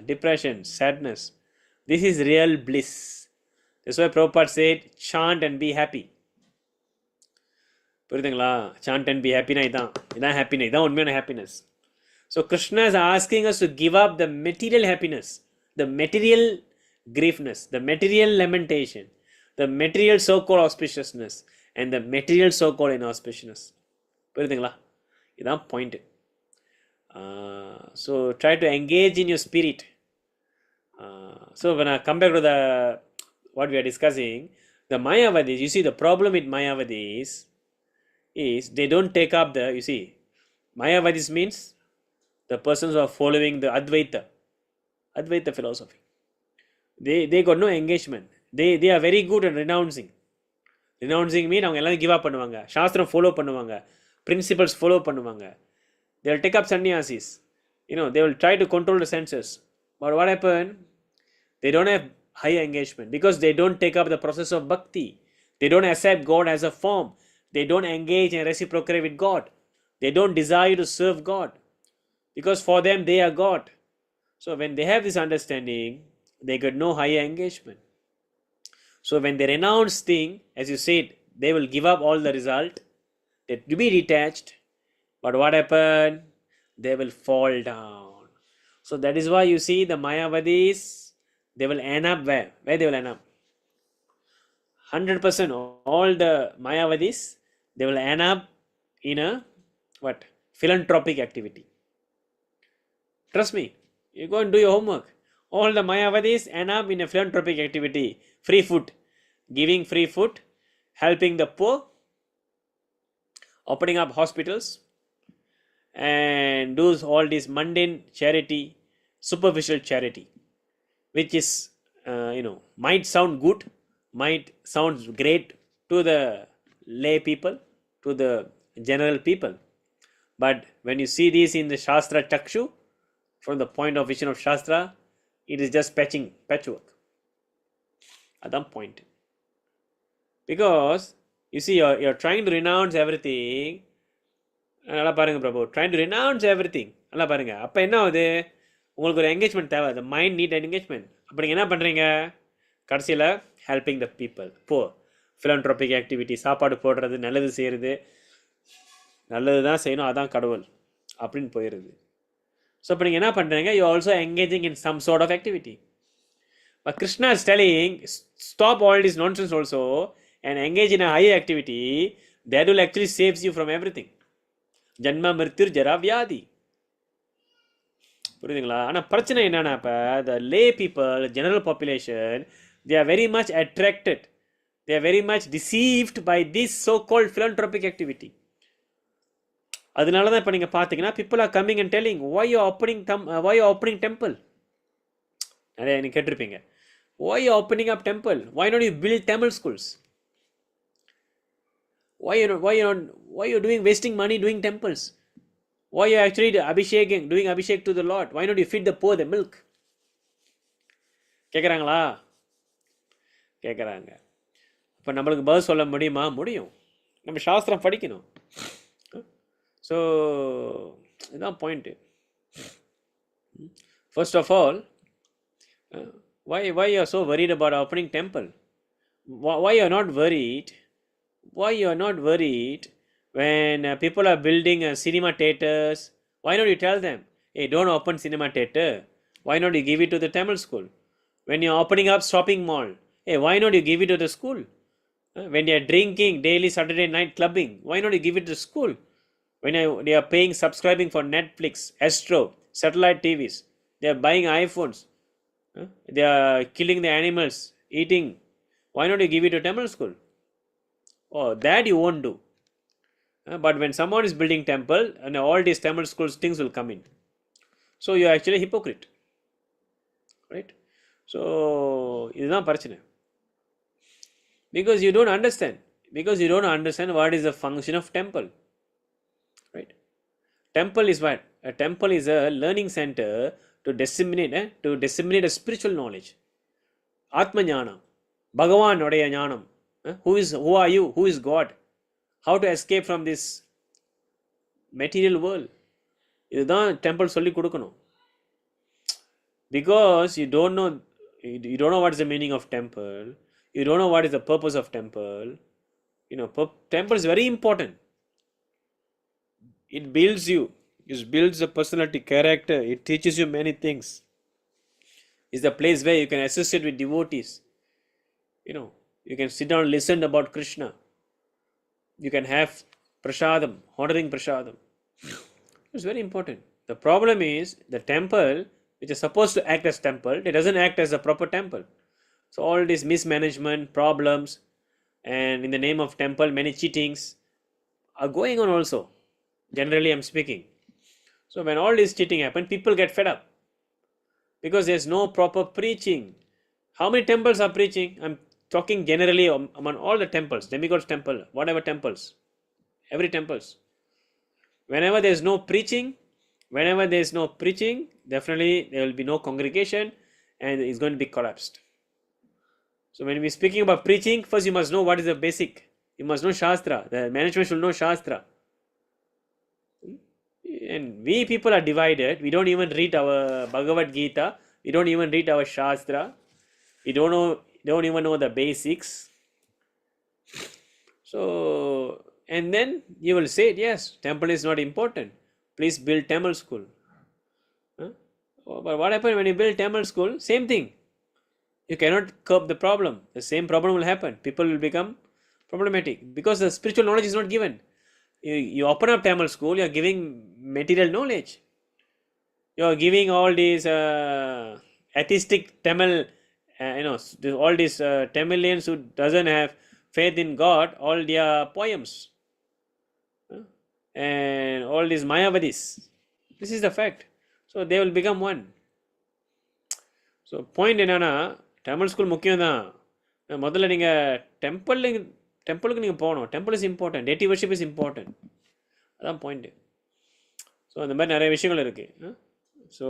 depression, sadness. This is real bliss. That's why Prabhupada said, chant and be happy. Chant and be happy. Idan happy. Idan happiness. So Krishna is asking us to give up the material happiness, the material griefness, the material lamentation, the material so-called auspiciousness, and the material so-called inauspiciousness. Idan point. So try to engage in your spirit. So when I come back to what we are discussing, the Mayavadis, you see the problem with Mayavadis is they don't take up Mayavadis means the persons who are following the Advaita philosophy. They got no engagement. They are very good at renouncing. Renouncing means அவங்க எல்லாரும் give up பண்ணுவாங்க, சாஸ்திரம் follow பண்ணுவாங்க, principles follow பண்ணுவாங்க. They will take up sannyasis. They will try to control the senses. But what happened? They don't have high engagement because they don't take up the process of bhakti. They don't accept God as a form. They don't engage and reciprocate with God. They don't desire to serve God because for them they are God. So when they have this understanding, they get no higher engagement. So when they renounce thing, as you said, they will give up all the result. They will be detached. But what happened? They will fall down. So that is why you see the Mayavadis, they will end up where? Where they will end up? 100% all the Mayavadis, they will end up in a philanthropic activity. Trust me, you go and do your homework. All the Mayavadis end up in a philanthropic activity. Free food, giving free food, helping the poor, opening up hospitals, and do all this mundane charity, superficial charity, which is might sound good, might sound great to the lay people, to the general people, but when you see this in the Shastra Chakshu, from the point of vision of Shastra, It is just patchwork. That's point. Because you see, you're trying to renounce everything. நல்லா பாருங்க பிரபு, trying to renounce everything. நல்லா பாருங்க, அப்போ என்ன ஆகுது, உங்களுக்கு ஒரு engagement தேவை. the mind need an engagement. அப்போ நீங்கள் என்ன பண்ணுறீங்க, கடைசியில் helping the people. philanthropic activity, சாப்பாடு போடுறது, நல்லது செய்கிறது, நல்லது தான் செய்யணும், அதான் கடவுள் அப்படின்னு போயிடுது. ஸோ இப்போ நீங்கள் என்ன பண்ணுறீங்க, you also engaging in some sort of activity. But Krishna is telling, stop all this nonsense also and engage in a higher activity. That will actually saves you from everything. Janma mrityur jara vyadi. புரியுதுங்களா? ஆனால் பிரச்சனை என்னன்னா, இப்போ the lay people, general population, they are very much attracted, they are very much deceived by this so-called philanthropic activity. அதனால தான் இப்போ நீங்கள் பார்த்தீங்கன்னா, people are coming and telling, why you are opening temple? நிறைய நீங்கள் கேட்டிருப்பீங்க, why you are opening up temple? Why don't you build Tamil schools? Why you doing wasting money doing temples? Why you actually doing abhishek to the Lord? Why don't you feed the poor the milk? கேட்குறாங்களா? கேட்குறாங்க. இப்போ நம்மளுக்கு பதில் சொல்ல முடியுமா? முடியும். நம்ம சாஸ்திரம் படிக்கணும். ஸோ இதுதான் point. First of all, why you are so worried about opening temple? Why you are not worried? Why you are not worried when people are building cinema theaters? Why don't you tell them, hey, don't open cinema theater? Why not you give it to the Tamil school? When you are opening up shopping mall, hey, why not you give it to the school? When they are drinking daily Saturday night clubbing, why not you give it to the school? When they are paying subscribing for Netflix, Astro, satellite TVs, they are buying iPhones, they are killing the animals, eating, why not you give it to Tamil school? Oh, that you won't do. But when someone is building temple, and all these Tamil schools things will come in. So you are actually a hypocrite. Right? So இதுதான் பிரச்சனை. Because you don't understand. Because you don't understand what is the function of temple. Right? Temple is what? A temple is a learning center to disseminate a spiritual knowledge. Atma Jnanam. Bhagavan odaya Jnanam. Who are you? Who is God? How to escape from this material world? இதுதான் temple சொல்லி கொடுக்கணும். Because you don't know what is the meaning of temple. You don't know what is the purpose of temple. Temple is very important. It builds you. It builds the personality, character. It teaches you many things. It's the place where you can associate with devotees. You can sit down and listen about Krishna. You can have prasadam, honoring prasadam. It's very important. The problem is the temple, which is supposed to act as temple, it doesn't act as a proper temple. So all these mismanagement, problems, and in the name of temple, many cheatings are going on also. Generally, I'm speaking. So when all this cheating happens, people get fed up. Because there's no proper preaching. How many temples are preaching? I'm talking generally among all the temples, demigods temple, whatever temples, every temples. Whenever there is no preaching, definitely there will be no congregation and it's going to be collapsed. So when we're speaking about preaching, first you must know what is the basic. You must know Shastra. The management should know Shastra. And we people are divided. We don't even read our Bhagavad Gita. We don't even read our Shastra. We don't even know the basics. So, and then you will say, yes, temple is not important. Please build Tamil school. But what happens when you build Tamil school? Same thing. You cannot curb the problem. The same problem will happen. People will become problematic because the spiritual knowledge is not given. You open up Tamil school, you are giving material knowledge. You are giving all these atheistic Tamil, all these Tamilians who doesn't have faith in God, all their poems. And all these Mayavadis. This is the fact. So they will become one. So point என்னன்னா, Tamil school முக்கியம் தான். முதல்ல நீங்கள் டெம்பிளுக்கு நீங்கள் போகணும். Temple is important. Deity worship is important. அதான் பாயிண்ட்டு. ஸோ அந்த மாதிரி நிறைய விஷயங்கள் இருக்குது. So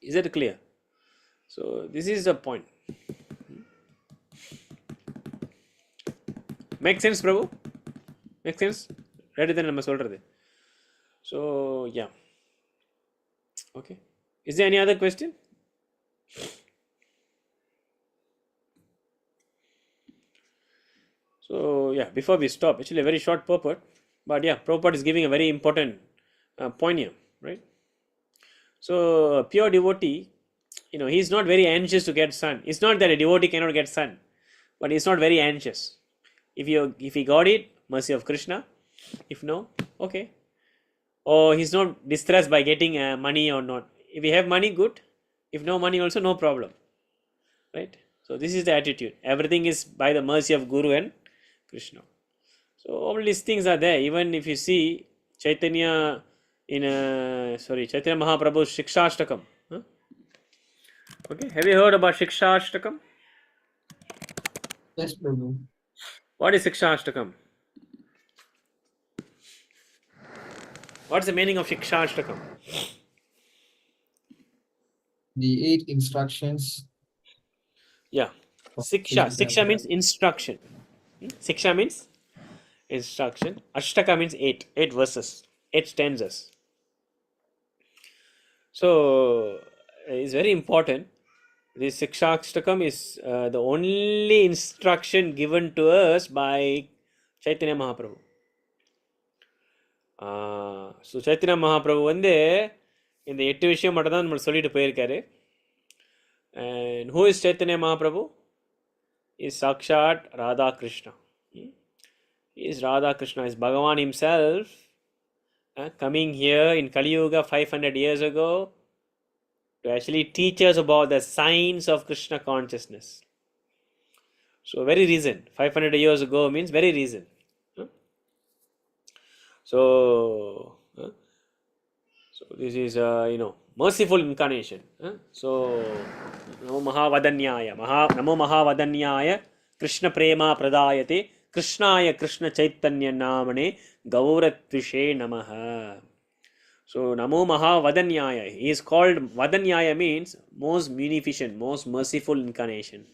Is that clear? So this is the point. Make sense, Prabhu? Make sense? Rather than நம்ம சொல்றது. So yeah. Okay. Is there any other question? So yeah, before we stop, actually a very short purport, but yeah, Prabhupada is giving a very important point here, right? So a pure devotee, he's not very anxious to get son. It's not that a devotee cannot get son, but he's not very anxious. If he got it, mercy of Krishna. If no, okay. Or he's not distressed by getting money or not. If we have money, good. If no money, also no problem, right? So this is the attitude. Everything is by the mercy of Guru and Krishna. So all these things are there. Even if you see Chaitanya Chaitanya Mahaprabhu's Shikshashtakam. Huh? Okay, have you heard about Shikshashtakam? Yes, Prabhu. What is Shikshashtakam? What's the meaning of Shikshashtakam? The 8 instructions. Yeah, Siksha means instruction. Siksha means instruction. Ashtaka means 8 verses, 8 stanzas. So it's very important. This Sikshashtakam is the only instruction given to us by Chaitanya Mahaprabhu. So Chaitanya Mahaprabhu வந்து இந்த 8 விஷயம் மட்டும் தான் நம்ம சொல்லிட்டு போயிருக்காரு. And who is Chaitanya Mahaprabhu? Is Sakshat Radha Krishna. He is Radha Krishna, is Bhagavan himself coming here in Kali Yuga 500 years ago to actually teach us about the science of Krishna consciousness. So very reason, 500 years ago means very reason. So this is merciful incarnation. So Namo Mahavadanyaya Krishna Prema Pradayate Krishnaya Krishna Chaitanya Namane Gauratvishe Namaha. So Namo Mahavadanyaya, he is called Vadanyaya, means most munificent, most merciful incarnation.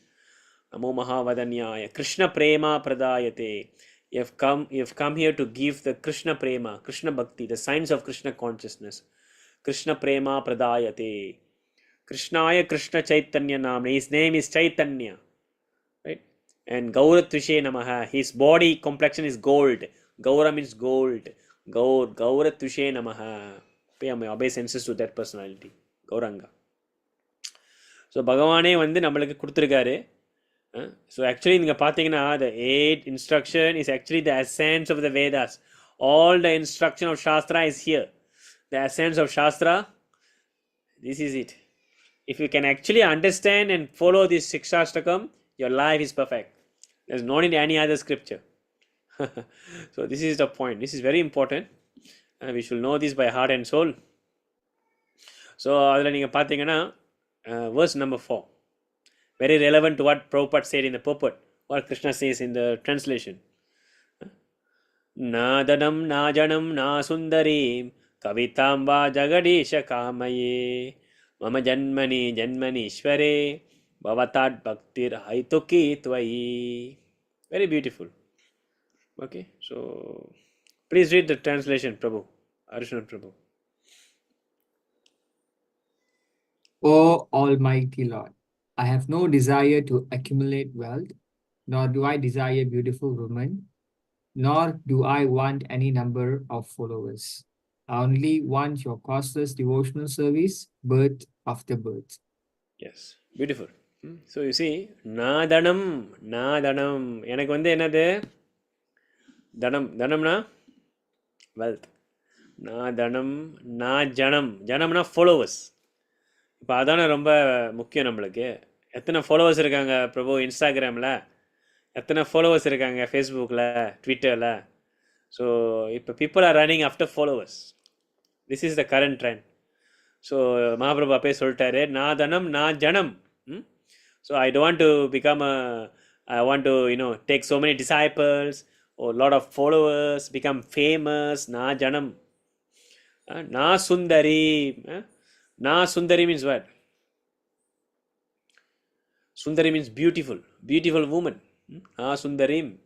Namo Mahavadanyaya Krishna Prema Pradayate. You have come here to give the Krishna Prema, Krishna Bhakti, the science of Krishna consciousness. Krishna Prema Pradayate. Krishnaya Krishna Chaitanya Namane. His name is Chaitanya. Right? And Gauratvishe Namaha. His body complexion is gold. Gaura means gold. Gauratvishe Namaha. Pay my obeisances to that personality. Gauranga. So Bhagavane வந்து நம்மளுக்கு கொடுத்திருக்காரு. So actually நீங்க பாத்தீங்கன்னா the 8 instruction is actually the essence of the Vedas. All the instruction of Shastra is here. The essence of Shastra, this is it. If you can actually understand and follow this Sikshashtakam, your life is perfect. There's no need any other scripture. So this is the point. This is very important. We should know this by heart and soul. So அதில் நீங்கள் பார்த்தீங்கன்னா verse number 4. Very relevant to what Prabhupada said in the purport, what Krishna says in the translation. Na danam na janam na sundarim kavitam va jagadisha kamaye mama janmani ishvare bhavatat bhaktir haituki tvayi. Very beautiful. Okay, so please read the translation, Prabhu, Arjuna Prabhu. O Almighty Lord, I have no desire to accumulate wealth, nor do I desire beautiful women, nor do I want any number of followers. I only want your causeless devotional service, birth after birth. Yes, beautiful. So you see, na danam. எனக்கு வந்து என்னது தனம்னா wealth. Na danam na janamனா followers. இப்போ அதானே ரொம்ப முக்கியம் நம்மளுக்கு. எத்தனை followers இருக்காங்க பிரபு இன்ஸ்டாகிராமில், எத்தனை ஃபாலோவர்ஸ் இருக்காங்க ஃபேஸ்புக்கில், ட்விட்டரில். ஸோ இப்போ people are running after followers. This is the current trend. So Mahaprabhu அப்பே சொல்லிட்டாரு, நான் தனம் நான் ஜனம். So I don't to become I want to take so many disciples or lot of followers, become famous. Na janam. Na sundari. Na sundari means what? Sundari means beautiful, beautiful woman. Sundarim.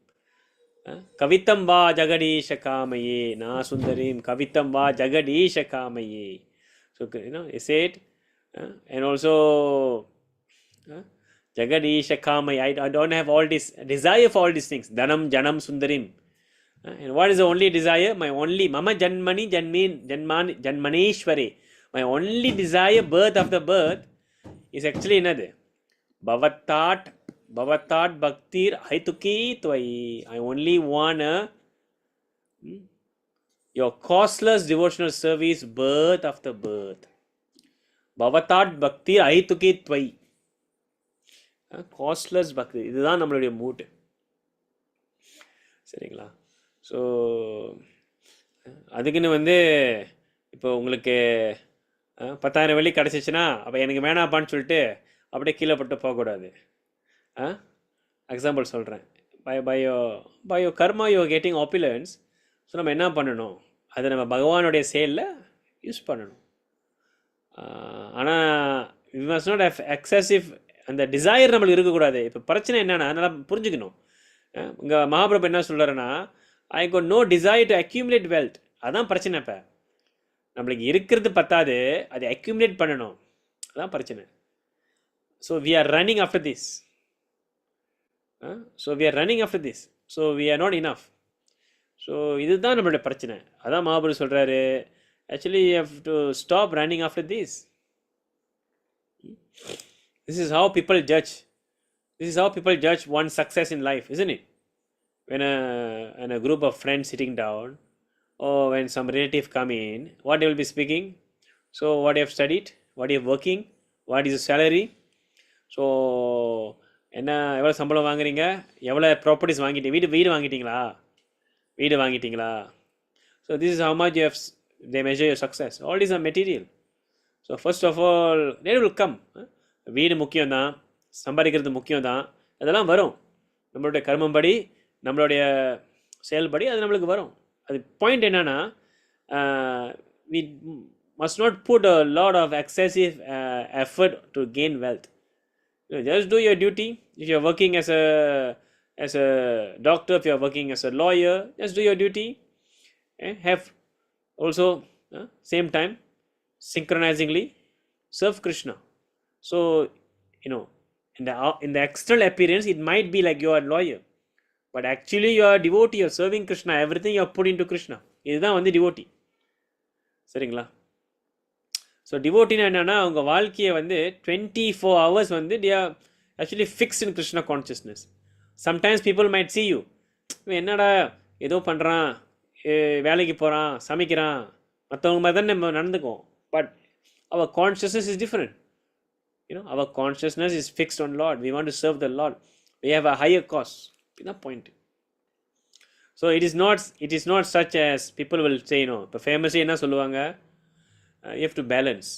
Kavitam va jagadisha kamaye. Na sundarim. Kavitam va jagadisha kamaye. So, you say it. And also, jagadisha kamaye. I don't have all this desire for all these things. Dhanam, janam, sundarim. And what is the only desire? My only Mama Janmani Janmaneshwari. My only desire, birth after birth, is actually another. Bhavatat Bhaktir Haituki Tvai. I only want your costless devotional service, birth after birth. Bhavatat Bhaktir Haituki Tvai. Costless Bhakti. இதுதான் நம்மளுடைய mood. சரிங்களா? So அதுக்குன்னு இப்போ உங்களுக்கு 10,000 வெள்ளி கிடச்சிச்சின்னா அப்போ எனக்கு வேணாப்பான்னு சொல்லிட்டு அப்படியே கீழே பட்டு போகக்கூடாது. எக்ஸாம்பிள் சொல்கிறேன். By your karma you getting opulence. So நம்ம என்ன பண்ணணும்? அதை நம்ம பகவானுடைய செயலில் யூஸ் பண்ணணும். ஆனால் we must not have excessive அந்த டிசைர் நம்மளுக்கு இருக்கக்கூடாது. இப்போ பிரச்சனை என்னென்னா நல்லா புரிஞ்சுக்கணும். இங்கே மகாபிரபு என்ன சொல்கிறாருன்னா, I got no desire to accumulate wealth. அதான் பிரச்சனை. இப்போ நம்மளுக்கு இருக்கிறது பத்தாது, அதை அக்யூமுலேட் பண்ணணும். அதான் பிரச்சனை. So we are running after this. So we are not enough. So இதுதான் நம்மளுடைய பிரச்சனை. அதான் மகாபிரபு சொல்கிறாரு, actually you have to stop running after this. This is how people judge. This is how people judge one's success in life, isn't it? When a group of friends sitting down, or when some relative come in, what they will be speaking? So what you have studied, what you are working, what is your salary? So என்ன எவ்வளோ சம்பளம் வாங்குறீங்க, எவ்வளோ properties வாங்கிட்டீங்க, வீடு வாங்கிட்டீங்களா. So this is how much they measure your success. All these are material. So first of all, they will come. வீடு முக்கியம்தான், சம்பாதிக்கிறது முக்கியம்தான், அதெல்லாம் வரும். நம்மளுடைய கர்மம்படி, நம்மளுடைய செயல்படி அது நம்மளுக்கு வரும். அது பாயிண்ட் என்னன்னா, we must not put a lot of excessive effort to gain wealth. Just do your duty. If you are working as a doctor, if you are working as a lawyer, just do your duty. Have also same time synchronizingly serve Krishna. So, in the external appearance, it might be like you are a lawyer, but actually you are a devotee. You are serving Krishna. Everything you are put into Krishna. இதுதான் devotee. சரிங்களா? So டிவோட்டினா என்னன்னா, அவங்க வாழ்க்கையை 24 hours they are actually fixed in Krishna consciousness. Sometimes people might see you, என்னடா ஏதோ பண்ணுறான், வேலைக்கு போகிறான், சமைக்கிறான், மற்றவங்க மாதிரி தான் நம்ம நடந்துக்குவோம். But our consciousness is different. Our consciousness is fixed on Lord. We want to serve the Lord. We have a higher cause. That's the point. So it is not such as people will say, இப்போ famously என்ன சொல்லுவாங்க, you have to balance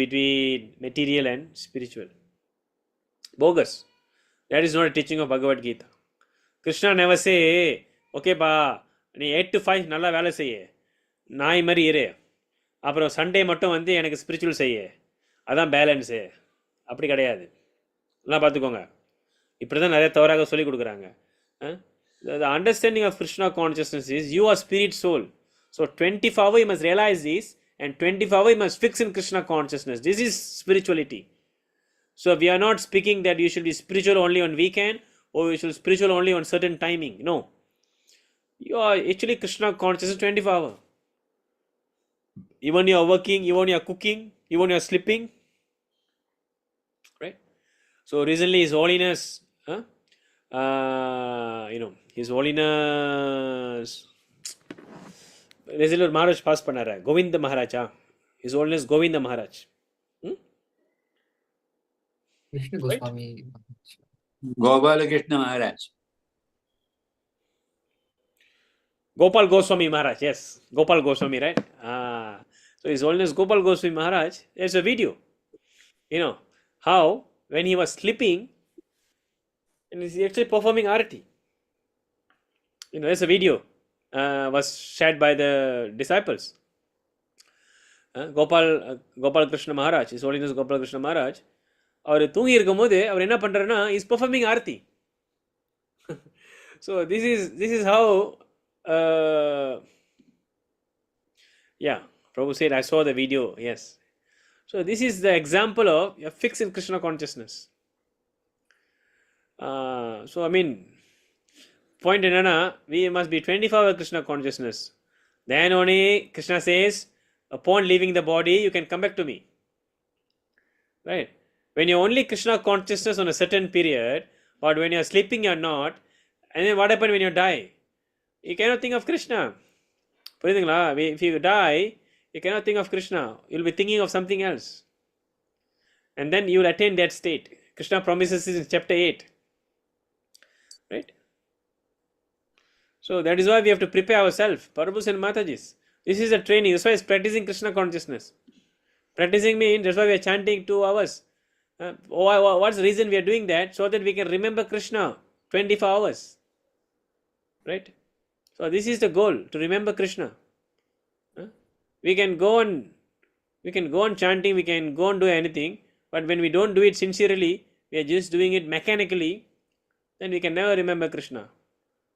between material and spiritual. Bogus. That is not a teaching of Bhagavad Gita. Krishna never say, okay பா நீ 8 to 5 நல்லா வேலை செய்ய, நாய் மாதிரி இரு, அப்புறம் சண்டே மட்டும் எனக்கு ஸ்பிரிச்சுவல் செய்ய, அதான் பேலன்ஸு. அப்படி கிடையாது. எல்லாம் பார்த்துக்கோங்க. இப்படி தான் நிறைய தவறாக சொல்லிக் கொடுக்குறாங்க. The understanding of Krishna consciousness is you are spirit soul. So 24 hours you must realize this, and 24 hours you must fix in Krishna consciousness. This is spirituality. So we are not speaking that you should be spiritual only on weekend, or you should be spiritual only on certain timing. No. You are actually Krishna consciousness 24 hours. Even you are working, even you are cooking, even you are sleeping, right? So recently His Holiness, His Holiness, recently Maharaj pass பண்ணாரு, Govind Maharaja, His Holiness Govind Maharaj, Krishna Goswami, Gopalakrishna Maharaj. Gopal Goswami Maharaj, yes, Gopal Goswami, right? So His Holiness Gopal Goswami Maharaj, there's a video, how when he was sleeping, and he's actually performing arati. There's a video was shared by the disciples. Gopal Krishna Maharaj, His Holiness Gopal Krishna Maharaj, அவர் தூங்கி இருக்கும்போது அவர் என்ன பண்ணுறாருன்னா is performing aarti. So this is how yeah, Prabhu said, I saw the video. Yes. So this is the example of a fix in Krishna consciousness. So I mean, point enna, we must be 24-hour Krishna consciousness. Then only Krishna says, upon leaving the body, you can come back to me. Right? When you're only Krishna consciousness on a certain period, but when you're sleeping, you're not. And then what happens when you die? You cannot think of Krishna. புரியுதுங்களா? If you die, you cannot think of Krishna. You'll be thinking of something else. And then you will attain that state. Krishna promises this in chapter 8. Right? So that is why we have to prepare ourselves. Prabhus and Matajis. This is a training. That's why it's practicing Krishna consciousness. Practicing means that's why we are chanting 2 hours. What's the reason we are doing that? So that we can remember Krishna 24 hours. Right? So this is the goal, to remember Krishna. We can go on chanting, we can go on do anything, but when we don't do it sincerely, we are just doing it mechanically, then we can never remember Krishna.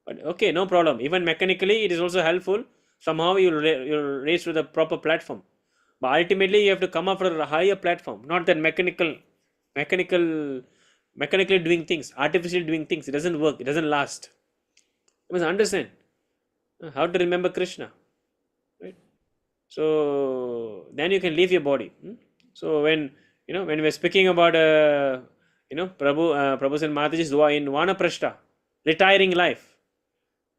But okay, no problem. Even mechanically, it is also helpful. Somehow you'll raise to the proper platform. But ultimately, you have to come up for a higher platform, not that mechanically doing things, artificially doing things. It doesn't work. It doesn't last. You must understand how to remember Krishna. Right? So then you can leave your body. So when we're speaking about Prabhu's and Mataji's in Vanaprastha, retiring life,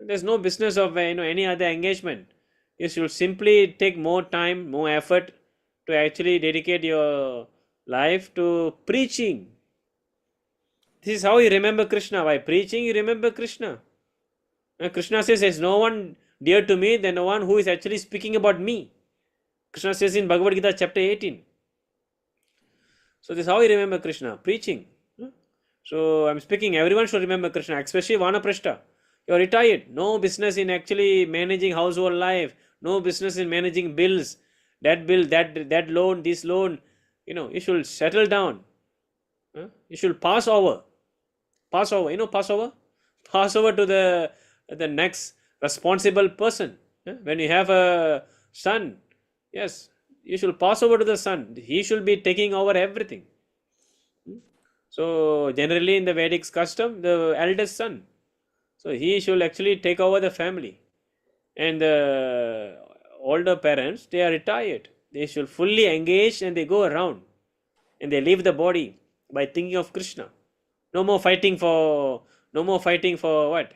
there's no business of any other engagement. You should simply take more time, more effort to actually dedicate your life to preaching. This is how you remember Krishna. By preaching, you remember Krishna. Krishna says, there's no one dear to me than the one who is actually speaking about me. Krishna says in Bhagavad Gita chapter 18. So this is how you remember Krishna, preaching. So I'm speaking, everyone should remember Krishna, especially Vanaprastha. You're retired. No business in actually managing household life. No business in managing bills. That bill, that loan, this loan. You should settle down. You should pass over. Pass over. Pass over? Pass over to the next responsible person. When you have a son, yes, you should pass over to the son. He should be taking over everything. So generally in the Vedic custom, the eldest son. So he should actually take over the family. And the older parents, they are retired. They should fully engage and they go around. And they leave the body by thinking of Krishna. No more fighting for what?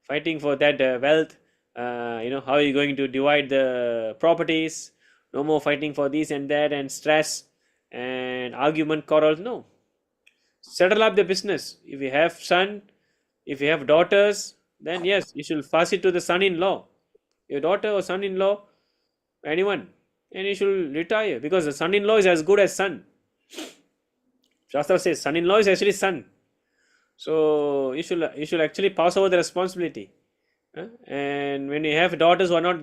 Fighting for that wealth. How are you going to divide the properties? No more fighting for this and that and stress and argument, quarrels. No. Settle up the business. If you have son, if you have daughters, then yes, you should pass it to the son-in-law. Your daughter or son-in-law, anyone. And you should retire because the son-in-law is as good as son. Shastra says son-in-law is actually son. So you should actually pass over the responsibility. And when you have daughters who are not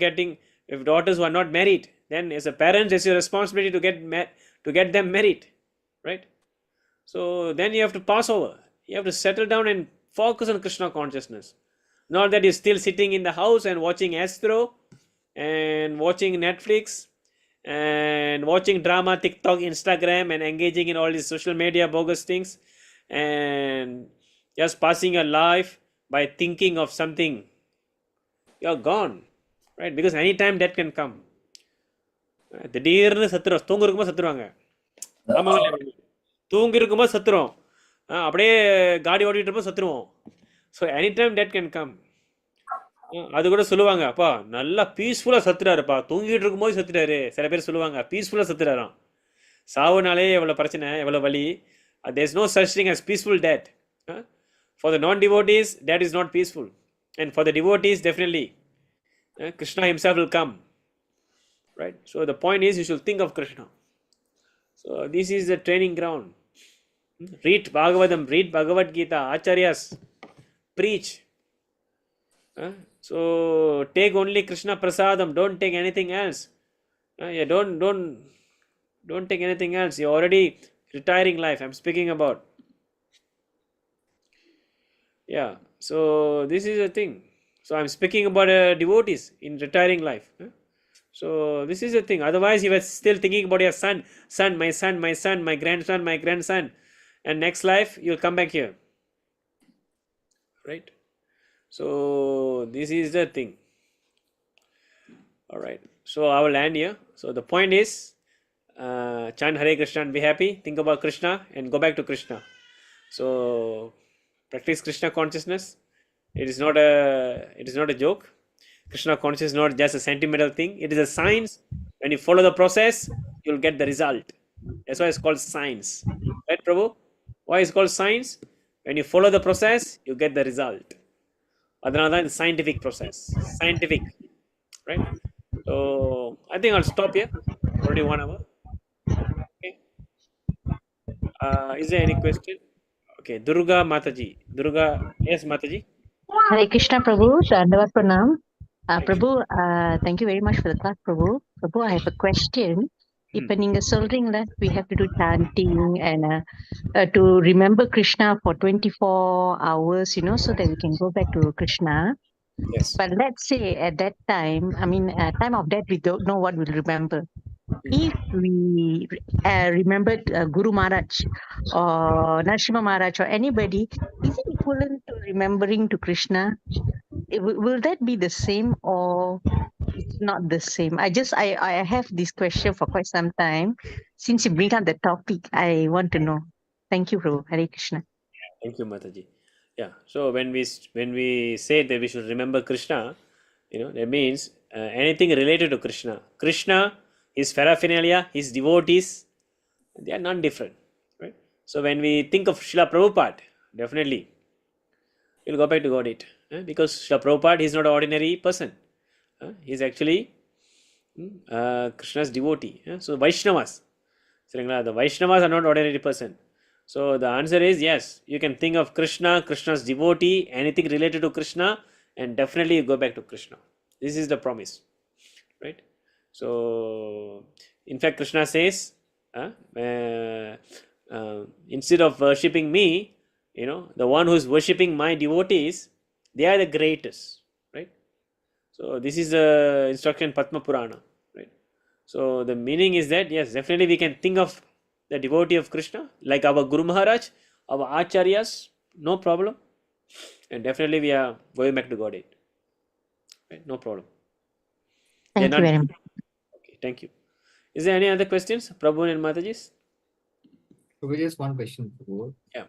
married, then as a parent, it's your responsibility to get them married, right? So then you have to pass over. You have to settle down and focus on Krishna consciousness. Not that you're still sitting in the house and watching Astro and watching Netflix and watching drama, TikTok, Instagram, and engaging in all these social media bogus things and just passing your life by thinking of something. You're gone, right? Because anytime that can come. திடீர்னு சத்துரும், தூங்கு இருக்கும்போது சத்துருவாங்க. தூங்கி இருக்கும்போது சத்துரும், அப்படியே காடி ஓட்டிட்டு இருக்கும்போது சத்துருவோம். So any time death can come. அது கூட சொல்லுவாங்க, அப்பா நல்லா பீஸ்ஃபுல்லாக சத்துறாருப்பா, தூங்கிட்டு இருக்கும்போது சத்துட்டாரு. சில பேர் சொல்லுவாங்க பீஸ்ஃபுல்லாக சத்துறாராம். சாவுனாலே எவ்வளோ பிரச்சனை, எவ்வளோ வலி. There is no such thing as peaceful death. For the non-devotees, that is not peaceful. And for the devotees, definitely, Krishna himself will come. Right? So the point is, you should think of Krishna. So this is the training ground. Read Bhagavatam, read Bhagavad Gita, Acharyas, preach. So take only Krishna Prasadam, don't take anything else. Don't take anything else. You already retiring life I'm speaking about. Yeah, so this is a thing. So I'm speaking about devotees in retiring life. So this is the thing. Otherwise, you were still thinking about your son, my son, my son, my grandson, my grandson, and next life you'll come back here, right? So this is the thing. All right. So I will land here. So the point is, chant Hare Krishna and be happy. Think about Krishna and go back to Krishna. So practice Krishna consciousness. It is not a joke. Krishna consciousness is not just a sentimental thing. It is a science. When you follow the process, you'll get the result. That's why it's called science. Right, Prabhu? Why is it called science? When you follow the process, you get the result. Another scientific process. Scientific. Right? So I think I'll stop here. Already 1 hour. Okay. Is there any question? Okay, Durga Mataji. Durga, yes, Mataji. Hare Krishna Prabhu, Dandavat Pranam. Thank you. Prabhu, thank you very much for the class, Prabhu. Prabhu, I have a question. இப்ப நீங்க சொல்றீங்களா we have to do chanting and to remember Krishna for 24 hours, so that we can go back to Krishna. Yes. But let's say at that time, time of that, we don't know what we'll remember. If we remembered Guru Maharaj or Narasimha Maharaj or anybody, is it equivalent to remembering to Krishna? Will that be the same or it's not the same? I have this question for quite some time. Since you bring up the topic, I want to know. Thank you, Prabhu. Hare Krishna. Thank you, Mataji. Yeah. So when we say that we should remember Krishna, that means anything related to Krishna. Krishna, his paraphernalia, his devotees, they are not different, right? So when we think of Srila Prabhupada, definitely we'll go back to Godhead, because Srila Prabhupada is not an ordinary person. He's actually Krishna's devotee. So Vaishnavas, the Vaishnavas are not ordinary person. So the answer is yes, you can think of Krishna, Krishna's devotee, anything related to Krishna, and definitely you go back to Krishna. This is the promise, right? So in fact, Krishna says, instead of worshipping me, the one who is worshipping my devotees, they are the greatest, right? So this is the instruction Padma Purana, right? So the meaning is that yes, definitely we can think of the devotee of Krishna, like our Guru Maharaj, our Acharyas, no problem. And definitely we are going back to Godhead. Right? No problem. Thank you very much. Okay, thank you. Is there any other questions, Prabhu and Matajis? So just one question, Prabhu. Yeah.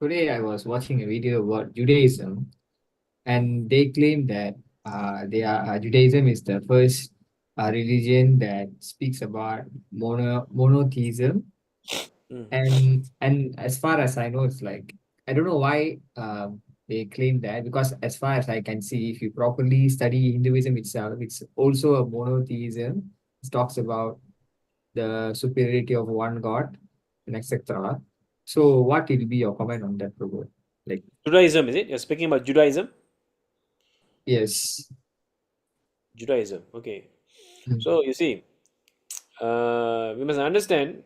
Today I was watching a video about Judaism, and they claim that Judaism is the first religion that speaks about monotheism. And as far as I know, it's like, I don't know why they claim that, because as far as I can see, if you properly study Hinduism itself, it's also a monotheism. It talks about the superiority of one God and etc. So what will be your comment on that, Prabhu? Like Judaism, is it? You're speaking about Judaism? Yes. Judaism, okay. So you see, we must understand.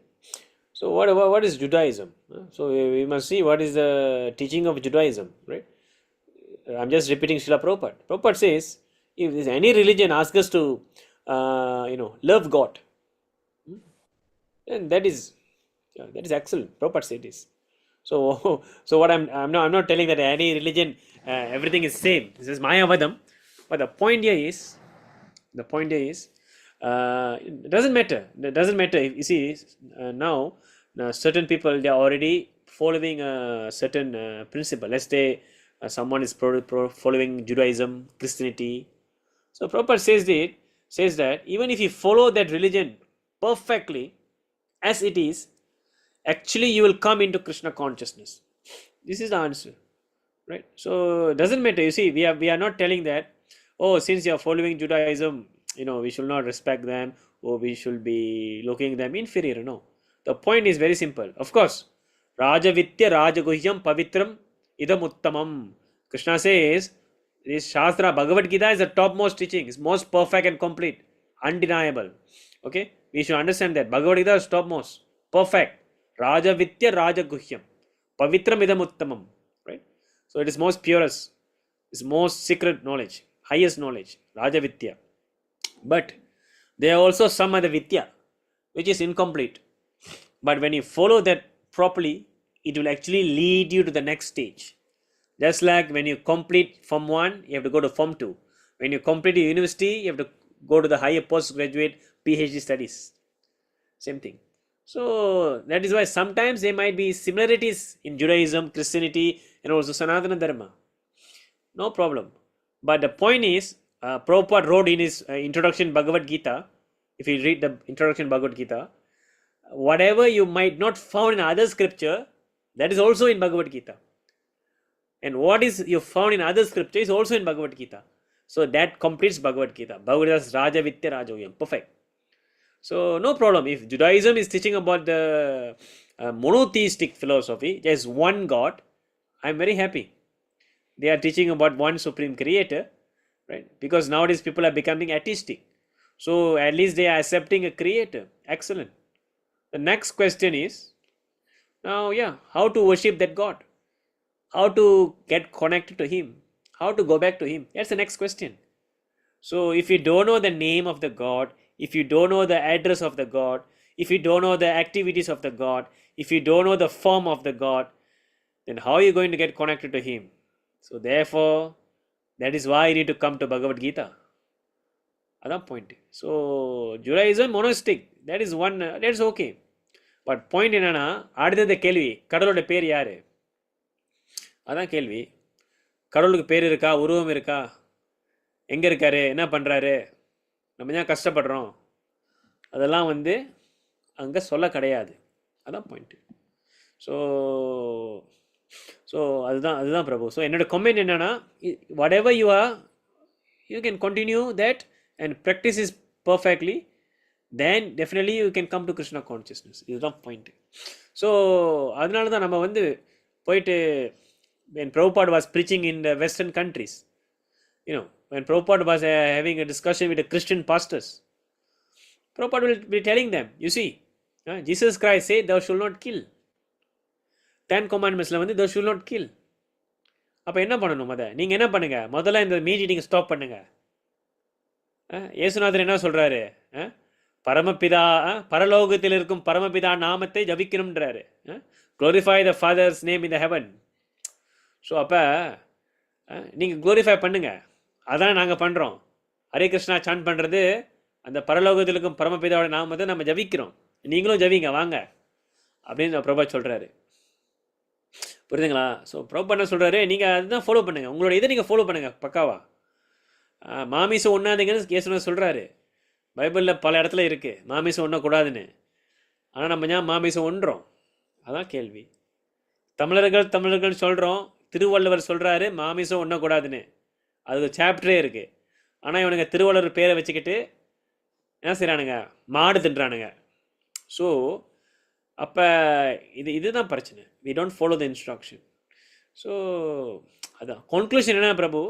So what is Judaism? So we must see what is the teaching of Judaism, right? I'm just repeating Srila Prabhupada. Prabhupada says, if there's any religion asks us to, love God, then that is excellent. Prabhupada said this. So what I'm not telling that any religion everything is same. This is Mayavadam. But the point here is, it doesn't matter. It doesn't matter. You see, now certain people, they are already following a certain principle. Let's say someone is following Judaism, Christianity. So Prabhupada says that even if you follow that religion perfectly as it is, actually you will come into Krishna consciousness. This is the answer, right? So it doesn't matter. You see, we are not telling that, oh, since you are following Judaism, we should not respect them, or we should be looking them inferior. No, the point is very simple. Of course, Rajavitya Rajaguhyam Pavitram Idam Uttamam. Krishna says this Shastra, Bhagavad Gita, is the topmost teaching. It's most perfect and complete, undeniable. Okay, we should understand that Bhagavad Gita is topmost, perfect, Rajavitya Rajaguhyam. Pavitram idam uttamam. Right? So it is most purest, is most secret knowledge, highest knowledge, Rajavitya. But there are also some other Vitya, which is incomplete. But when you follow that properly, it will actually lead you to the next stage. Just like when you complete Form 1, you have to go to Form 2. When you complete your university, you have to go to the higher postgraduate PhD studies. Same thing. So that is why sometimes there might be similarities in Judaism, Christianity, and also Sanatana Dharma. No problem. But the point is, Prabhupada wrote in his introduction Bhagavad Gita, if you read the introduction Bhagavad Gita, whatever you might not found in other scripture, that is also in Bhagavad Gita. And what is you found in other scripture is also in Bhagavad Gita. So that completes Bhagavad Gita. Bhagavad Gita is Raja Vitya Rajoyam. Perfect. So no problem. If Judaism is teaching about the monotheistic philosophy, there is one God, I am very happy. They are teaching about one supreme creator, right? Because nowadays people are becoming atheistic. So at least they are accepting a creator. Excellent. The next question is, now how to worship that God? How to get connected to Him? How to go back to Him? That's the next question. So if you don't know the name of the God, if you don't know the address of the God, if you don't know the activities of the God, if you don't know the form of the God, then how are you going to get connected to Him? So therefore, that is why you need to come to Bhagavad Gita. That's point. So Judaism monastic, that is one, that's okay. But point என்னன்னா அடுத்தது கேள்வி, கடவுளோட பேர் யாரு? அதான் கேள்வி. கடவுளுக்கு பேர் இருக்கா, உருவம் இருக்கா, எங்கே இருக்காரு, என்ன பண்ணுறாரு, நம்ம ஏன் கஷ்டப்படுறோம், அதெல்லாம் அங்கே சொல்ல கிடையாது. அதான் பாயிண்ட்டு. ஸோ அதுதான் பிரபு. ஸோ என்னோட கமெண்ட் என்னென்னா, whatever you are, you can continue that and practice is perfectly, then definitely you can come to Krishna consciousness. இதுதான் பாயிண்ட். ஸோ அதனால தான் நம்ம போயிட்டு when Prabhupada was preaching in the Western countries, when Prabhupada was having a discussion with the Christian pastors, Prabhupada will be telling them, you see, Jesus Christ said, thou shalt not kill. 10 commandmentsல thou shalt not kill. அப்போ என்ன பண்ணணும்? நீங்கள் என்ன பண்ணுங்க, முதல்ல இந்த meeting stop பண்ணுங்க. இயேசுநாதர் என்ன சொல்கிறாரு? பரமபிதா, பரலோகத்தில் இருக்கும் பரமபிதா நாமத்தை ஜபிக்கணும்ன்றாரு. glorify the Father's name in the heaven. So அப்போ நீங்கள் க்ளோரிஃபை பண்ணுங்க. அதான் நாங்கள் பண்ணுறோம். ஹரே கிருஷ்ணா சான் பண்ணுறது, அந்த பரலோகத்தில் இருக்கும் பரமபிதாவோட நாமத்தை நம்ம ஜபிக்கிறோம். நீங்களும் ஜபிங்க வாங்க அப்படின்னு பிரபா சொல்கிறாரு. புரியுதுங்களா? ஸோ பிரபா என்ன சொல்கிறாரு, நீங்கள் அதுதான் ஃபாலோ பண்ணுங்கள். உங்களோட இதை நீங்கள் ஃபாலோ பண்ணுங்கள் பக்காவா. மாமிசம் ஒன்றாதீங்கன்னு கேசுன்னு சொல்கிறாரு. பைபிளில் பல இடத்துல இருக்குது மாமிசம் ஒன்றக்கூடாதுன்னு. ஆனால் நம்ம ஏன் மாமிசம் ஒன்றோம்? அதான் கேள்வி. தமிழர்கள் சொல்கிறோம், திருவள்ளுவர் சொல்கிறாரு மாமிசம் ஒன்றக்கூடாதுன்னு, அதுக்கு சாப்டரே இருக்குது. ஆனால் இவனுங்க திருவள்ளுவர் பேரை வச்சுக்கிட்டு என்ன செய்கிறானுங்க, மாடு தின்றானுங்க. ஸோ அப்போ இதுதான் பிரச்சனை. We don't follow the instruction. So அதான் கன்க்ளூஷன் என்ன பிரபு,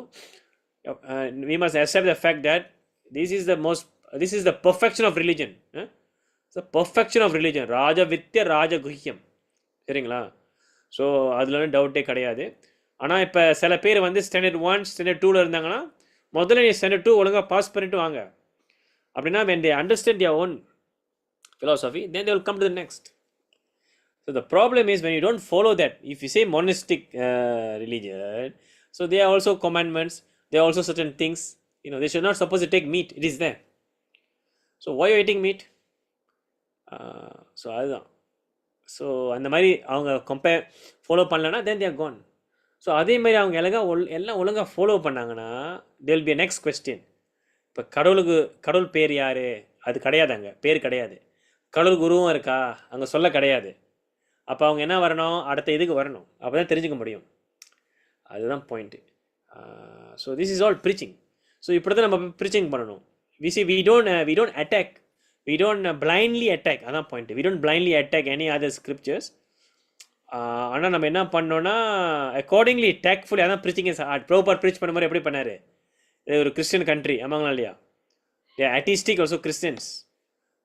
we must accept the fact that this is the perfection of religion. It's the perfection of religion. Raja Vitya Raja Guhyam. சரிங்களா? ஸோ அதில் டவுட்டே கிடையாது. ஆனால் இப்போ சில பேர் ஸ்டாண்டர்ட் 1 ஸ்டாண்டர்ட் 2ல் இருந்தாங்கன்னா முதல்ல நீ ஸ்டாண்டர்ட் 2 ஒழுங்காக பாஸ் பண்ணிட்டு வாங்க. அப்படின்னா when they understand their own philosophy, then they will come to the next. So the problem is when you don't follow that, if you say monastic religion, so there are also commandments, there are also certain things, they should not supposed to take meat, it is there. So why are you eating meat? So அதுதான். So அந்த மாதிரி அவங்க follow பண்ணலன்னா then they are gone. So அதே மாதிரி அவங்க எல்லாம் ஒழுங்காக ஃபாலோ பண்ணாங்கன்னா there will be a next question. இப்போ கடவுள் பேர் யார்? அது கிடையாது, அங்கே பேர் கிடையாது. கடவுளுக்கு உருவம் இருக்கா? அங்கே சொல்ல கிடையாது. அப்போ அவங்க என்ன வரணும், அடுத்த இதுக்கு வரணும், அப்போ தான் தெரிஞ்சுக்க முடியும். அதுதான் point. So this is all preaching. So இப்படி தான் நம்ம ப்ரீச்சிங் பண்ணணும். we don't attack, we don't blindly attack. அதான் point. we don't blindly attack any other scriptures. ஆனால் நம்ம என்ன பண்ணோன்னா அக்கார்டிங்லி டேக்ஃபுல்லி, அதான் preaching is art. Proper preach பண்ண மாதிரி எப்படி பண்ணார்? இது ஒரு கிறிஸ்டியன் கண்ட்ரி, ஆமாங்களா இல்லையா? atheistic also Christians.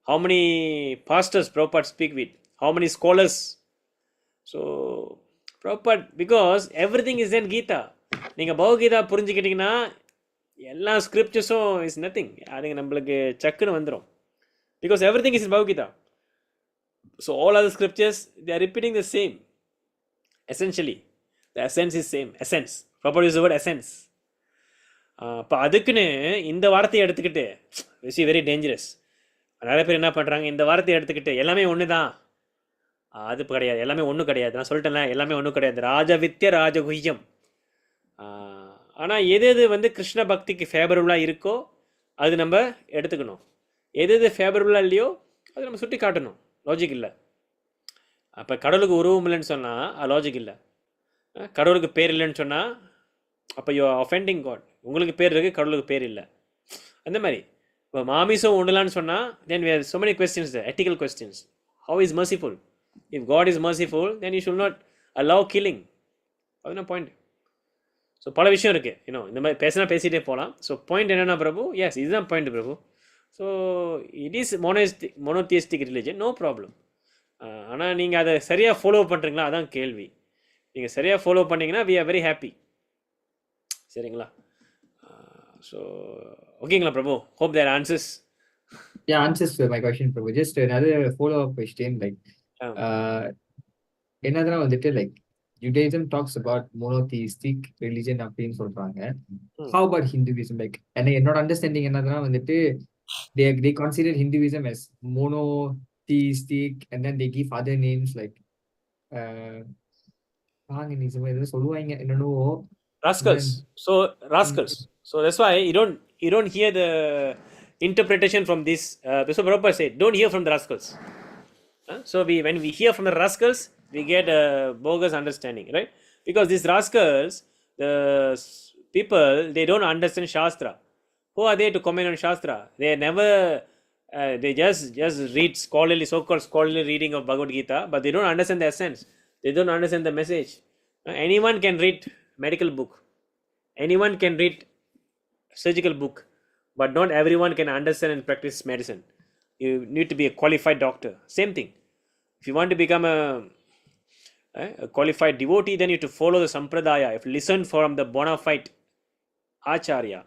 How many pastors Prabhupada speak with? how many scholars. So, proper, because everything is in Gita. நீங்கள் பகவத்கீதா புரிஞ்சுக்கிட்டிங்கன்னா எல்லா ஸ்கிரிப்சர்ஸும் இஸ் நத்திங். அதுங்க நம்மளுக்கு சக்குன்னு வந்துடும். Because everything is in Bhagavad Gita. So all other scriptures, they are repeating the same. Essentially, the essence is same. Essence. Proper use the word essence. இப்போ அதுக்குன்னு இந்த வார்த்தையை எடுத்துக்கிட்டு விச் இஸ் வெரி டேஞ்சரஸ். நிறைய பேர் என்ன பண்ணுறாங்க, இந்த வார்த்தையை எடுத்துக்கிட்டு எல்லாமே ஒன்று தான், அது கிடையாது, எல்லாமே ஒன்றும் கிடையாது. நான் சொல்லிட்டேன்ல, எல்லாமே ஒன்றும் கிடையாது. ராஜவித்ய ராஜகுஹ்யம். ஆனால் எது எது வந்து கிருஷ்ண பக்திக்கு ஃபேவரபுளாக இருக்கோ அது நம்ம எடுத்துக்கணும். எது எது ஃபேவரபுளாக இல்லையோ அது நம்ம சுட்டி காட்டணும். லாஜிக் இல்லை. அப்போ கடவுளுக்கு உருவம் இல்லைன்னு சொன்னால் அது லாஜிக் இல்லை. கடவுளுக்கு பேர் இல்லைன்னு சொன்னால் அப்போ யூ ஆஃபெண்டிங் காட். உங்களுக்கு பேர் இருக்குது, கடவுளுக்கு பேர் இல்லை. அந்த மாதிரி இப்போ மாமிசம் உண்டலான்னு சொன்னால் தென் we have so many questions there, ethical questions. How is merciful? If God is merciful, then you should not allow killing. அதுதான் பாயிண்ட். ஸோ பல விஷயம் இருக்குது, இந்த மாதிரி பேசிகிட்டே போகலாம். ஸோ பாயிண்ட் என்னென்னா பிரபு, எஸ் இதுதான் point Prabhu. So it is monotheistic religion, no problem. ஆனால் நீங்கள் அதை சரியாக ஃபாலோ பண்ணுறீங்களா, அதான் கேள்வி. நீங்கள் சரியாக ஃபாலோ பண்ணிங்கன்னா we are very happy. சரிங்களா? ஸோ ஓகேங்களா பிரபு? Hope that answers. Yeah, answers to my question, Prabhu. Just another follow-up question, like, என்னதுன்னா வந்துட்டு like Judaism talks about monotheistic religion அப்படின்னு சொல்றாங்க. How about Hinduism? Like, என்னோட அண்டர்ஸ்டாண்டிங் என்னதுன்னா வந்துட்டு they consider Hinduism as monotheistic and then they give other names like paganism ஏதோ சொல்லுவாங்க என்னன்னோ. Rascals. So rascals. So that's why you don't hear the interpretation from this. So Prabhupada said, don't hear from the rascals. So when we hear from the rascals, we get a bogus understanding, right? Because these rascals, the people, they don't understand Shastra. Who are they to comment on Shastra? They never, they just read so-called scholarly reading of Bhagavad Gita, but they don't understand the essence. They don't understand the message. Anyone can read medical book. Anyone can read surgical book, but not everyone can understand and practice medicine. You need to be a qualified doctor. Same thing. If you want to become a qualified devotee, then you have to follow the sampradaya. If you listen from the bona fide acharya,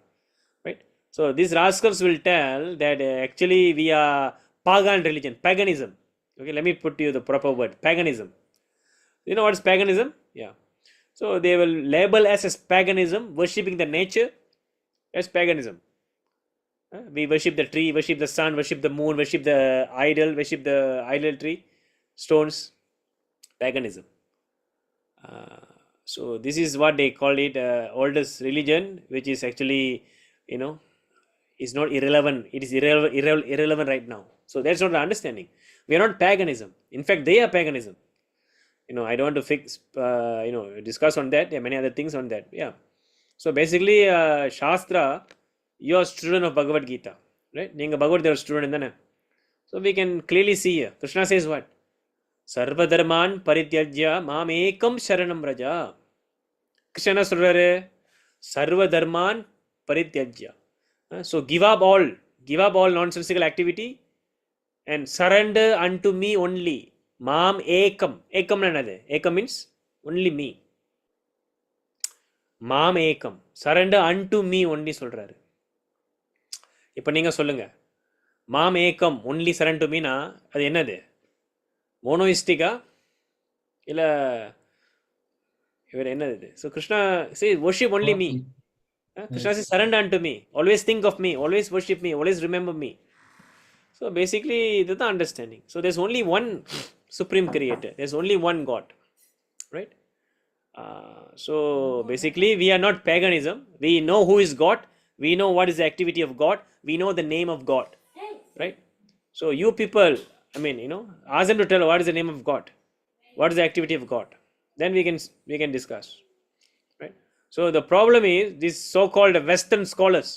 right? So these rascals will tell that actually we are pagan religion, paganism. Okay, let me put to you the proper word, paganism. You know what is paganism? Yeah. So they will label us as paganism, worshipping the nature as paganism. We worship the tree, worship the sun, worship the moon, worship the idol, worship the idolatry, stones, paganism. So this is what they call it, oldest religion, which is actually, is not irrelevant. It is irrelevant right now. So that's not the understanding. We are not paganism. In fact, they are paganism. I don't want to discuss on that. There are many other things on that. Yeah. So basically, Shastra, you are a student of Bhagavad Gita, right? Neenga Bhagavad Gita student indana. So we can clearly see here. Krishna says what? Sarva dharman parityajya mam ekam sharanam raja. Krishna சொல்றாரு sarva dharman parityajya. So give up all nonsensical activity and surrender unto me only. Mam ekam. Ekam என்னது? Ekam means only me. Mam ekam. Surrender unto me only சொல்றாரு. இப்போ நீங்கள் சொல்லுங்கள், மாம் ஏக்கம் only Charan to Meena அது என்னது? மோனோயிஸ்டிக்கா இல்லை இவர் என்னது இது? So Krishna say worship only me. Krishna say surrender unto me, always think of me, always worship me, always remember me. So basically இதுதான் அண்டர்ஸ்டாண்டிங். So there's only one supreme creator, there's only one god, right? So basically we are not paganism. We know who is God. We know what is the activity of God. We know the name of God, right? So you people, ask them to tell what is the name of God, what is the activity of God. Then we can discuss, right? So the problem is these so-called Western scholars,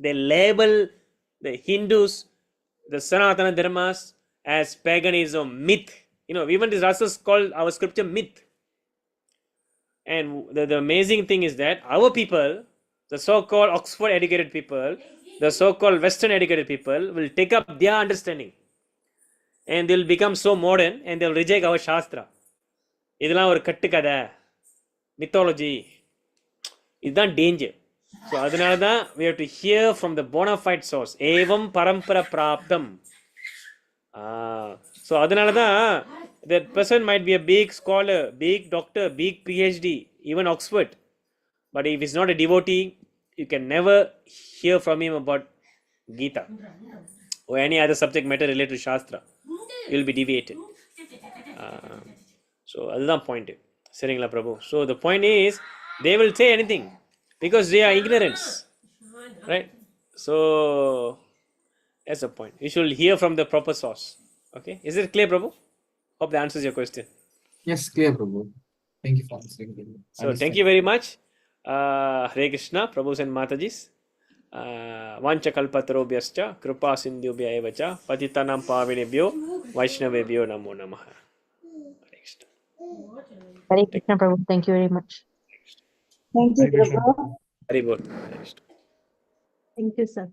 they label the Hindus, the Sanatana Dharmas as paganism, myth. Even these rascals call our scripture myth. And the amazing thing is that our people, the so-called Oxford educated people, the so-called Western educated people will take up their understanding and they'll become so modern and they'll reject our Shastra. இதெல்லாம் ஒரு கட்டுக்கதை, mythology. இதுதான் danger. So அதனால தான் we have to hear from the bona fide source. ஏவம் பரம்பர பிராப்தம். So அதனால தான் that person might be a big scholar, big doctor, big PhD, even Oxford. But if he's not a devotee, you can never hear from him about Gita or any other subject matter related to Shastra. You'll be deviated. So அதுதான் point. சரிங்களா பிரபு? So the point is, they will say anything because they are ignorance, right? So that's the point. You should hear from the proper source. Okay, is it clear, Prabhu? Hope that answers your question. Yes, clear, Prabhu. Thank you for answering. So thank you very much. Hare Krishna, Prabhus and Matajis. Vancha kalpatarobhyascha kripa sindhubhya evacha patitanam pavinebhyo vaishnavebhyo namo namaha. Hare Krishna. Hare Krishna, Prabhu. Thank you very much. Thank you, Prabhu. Hare Bol. Hare Krishna. Thank you, sir.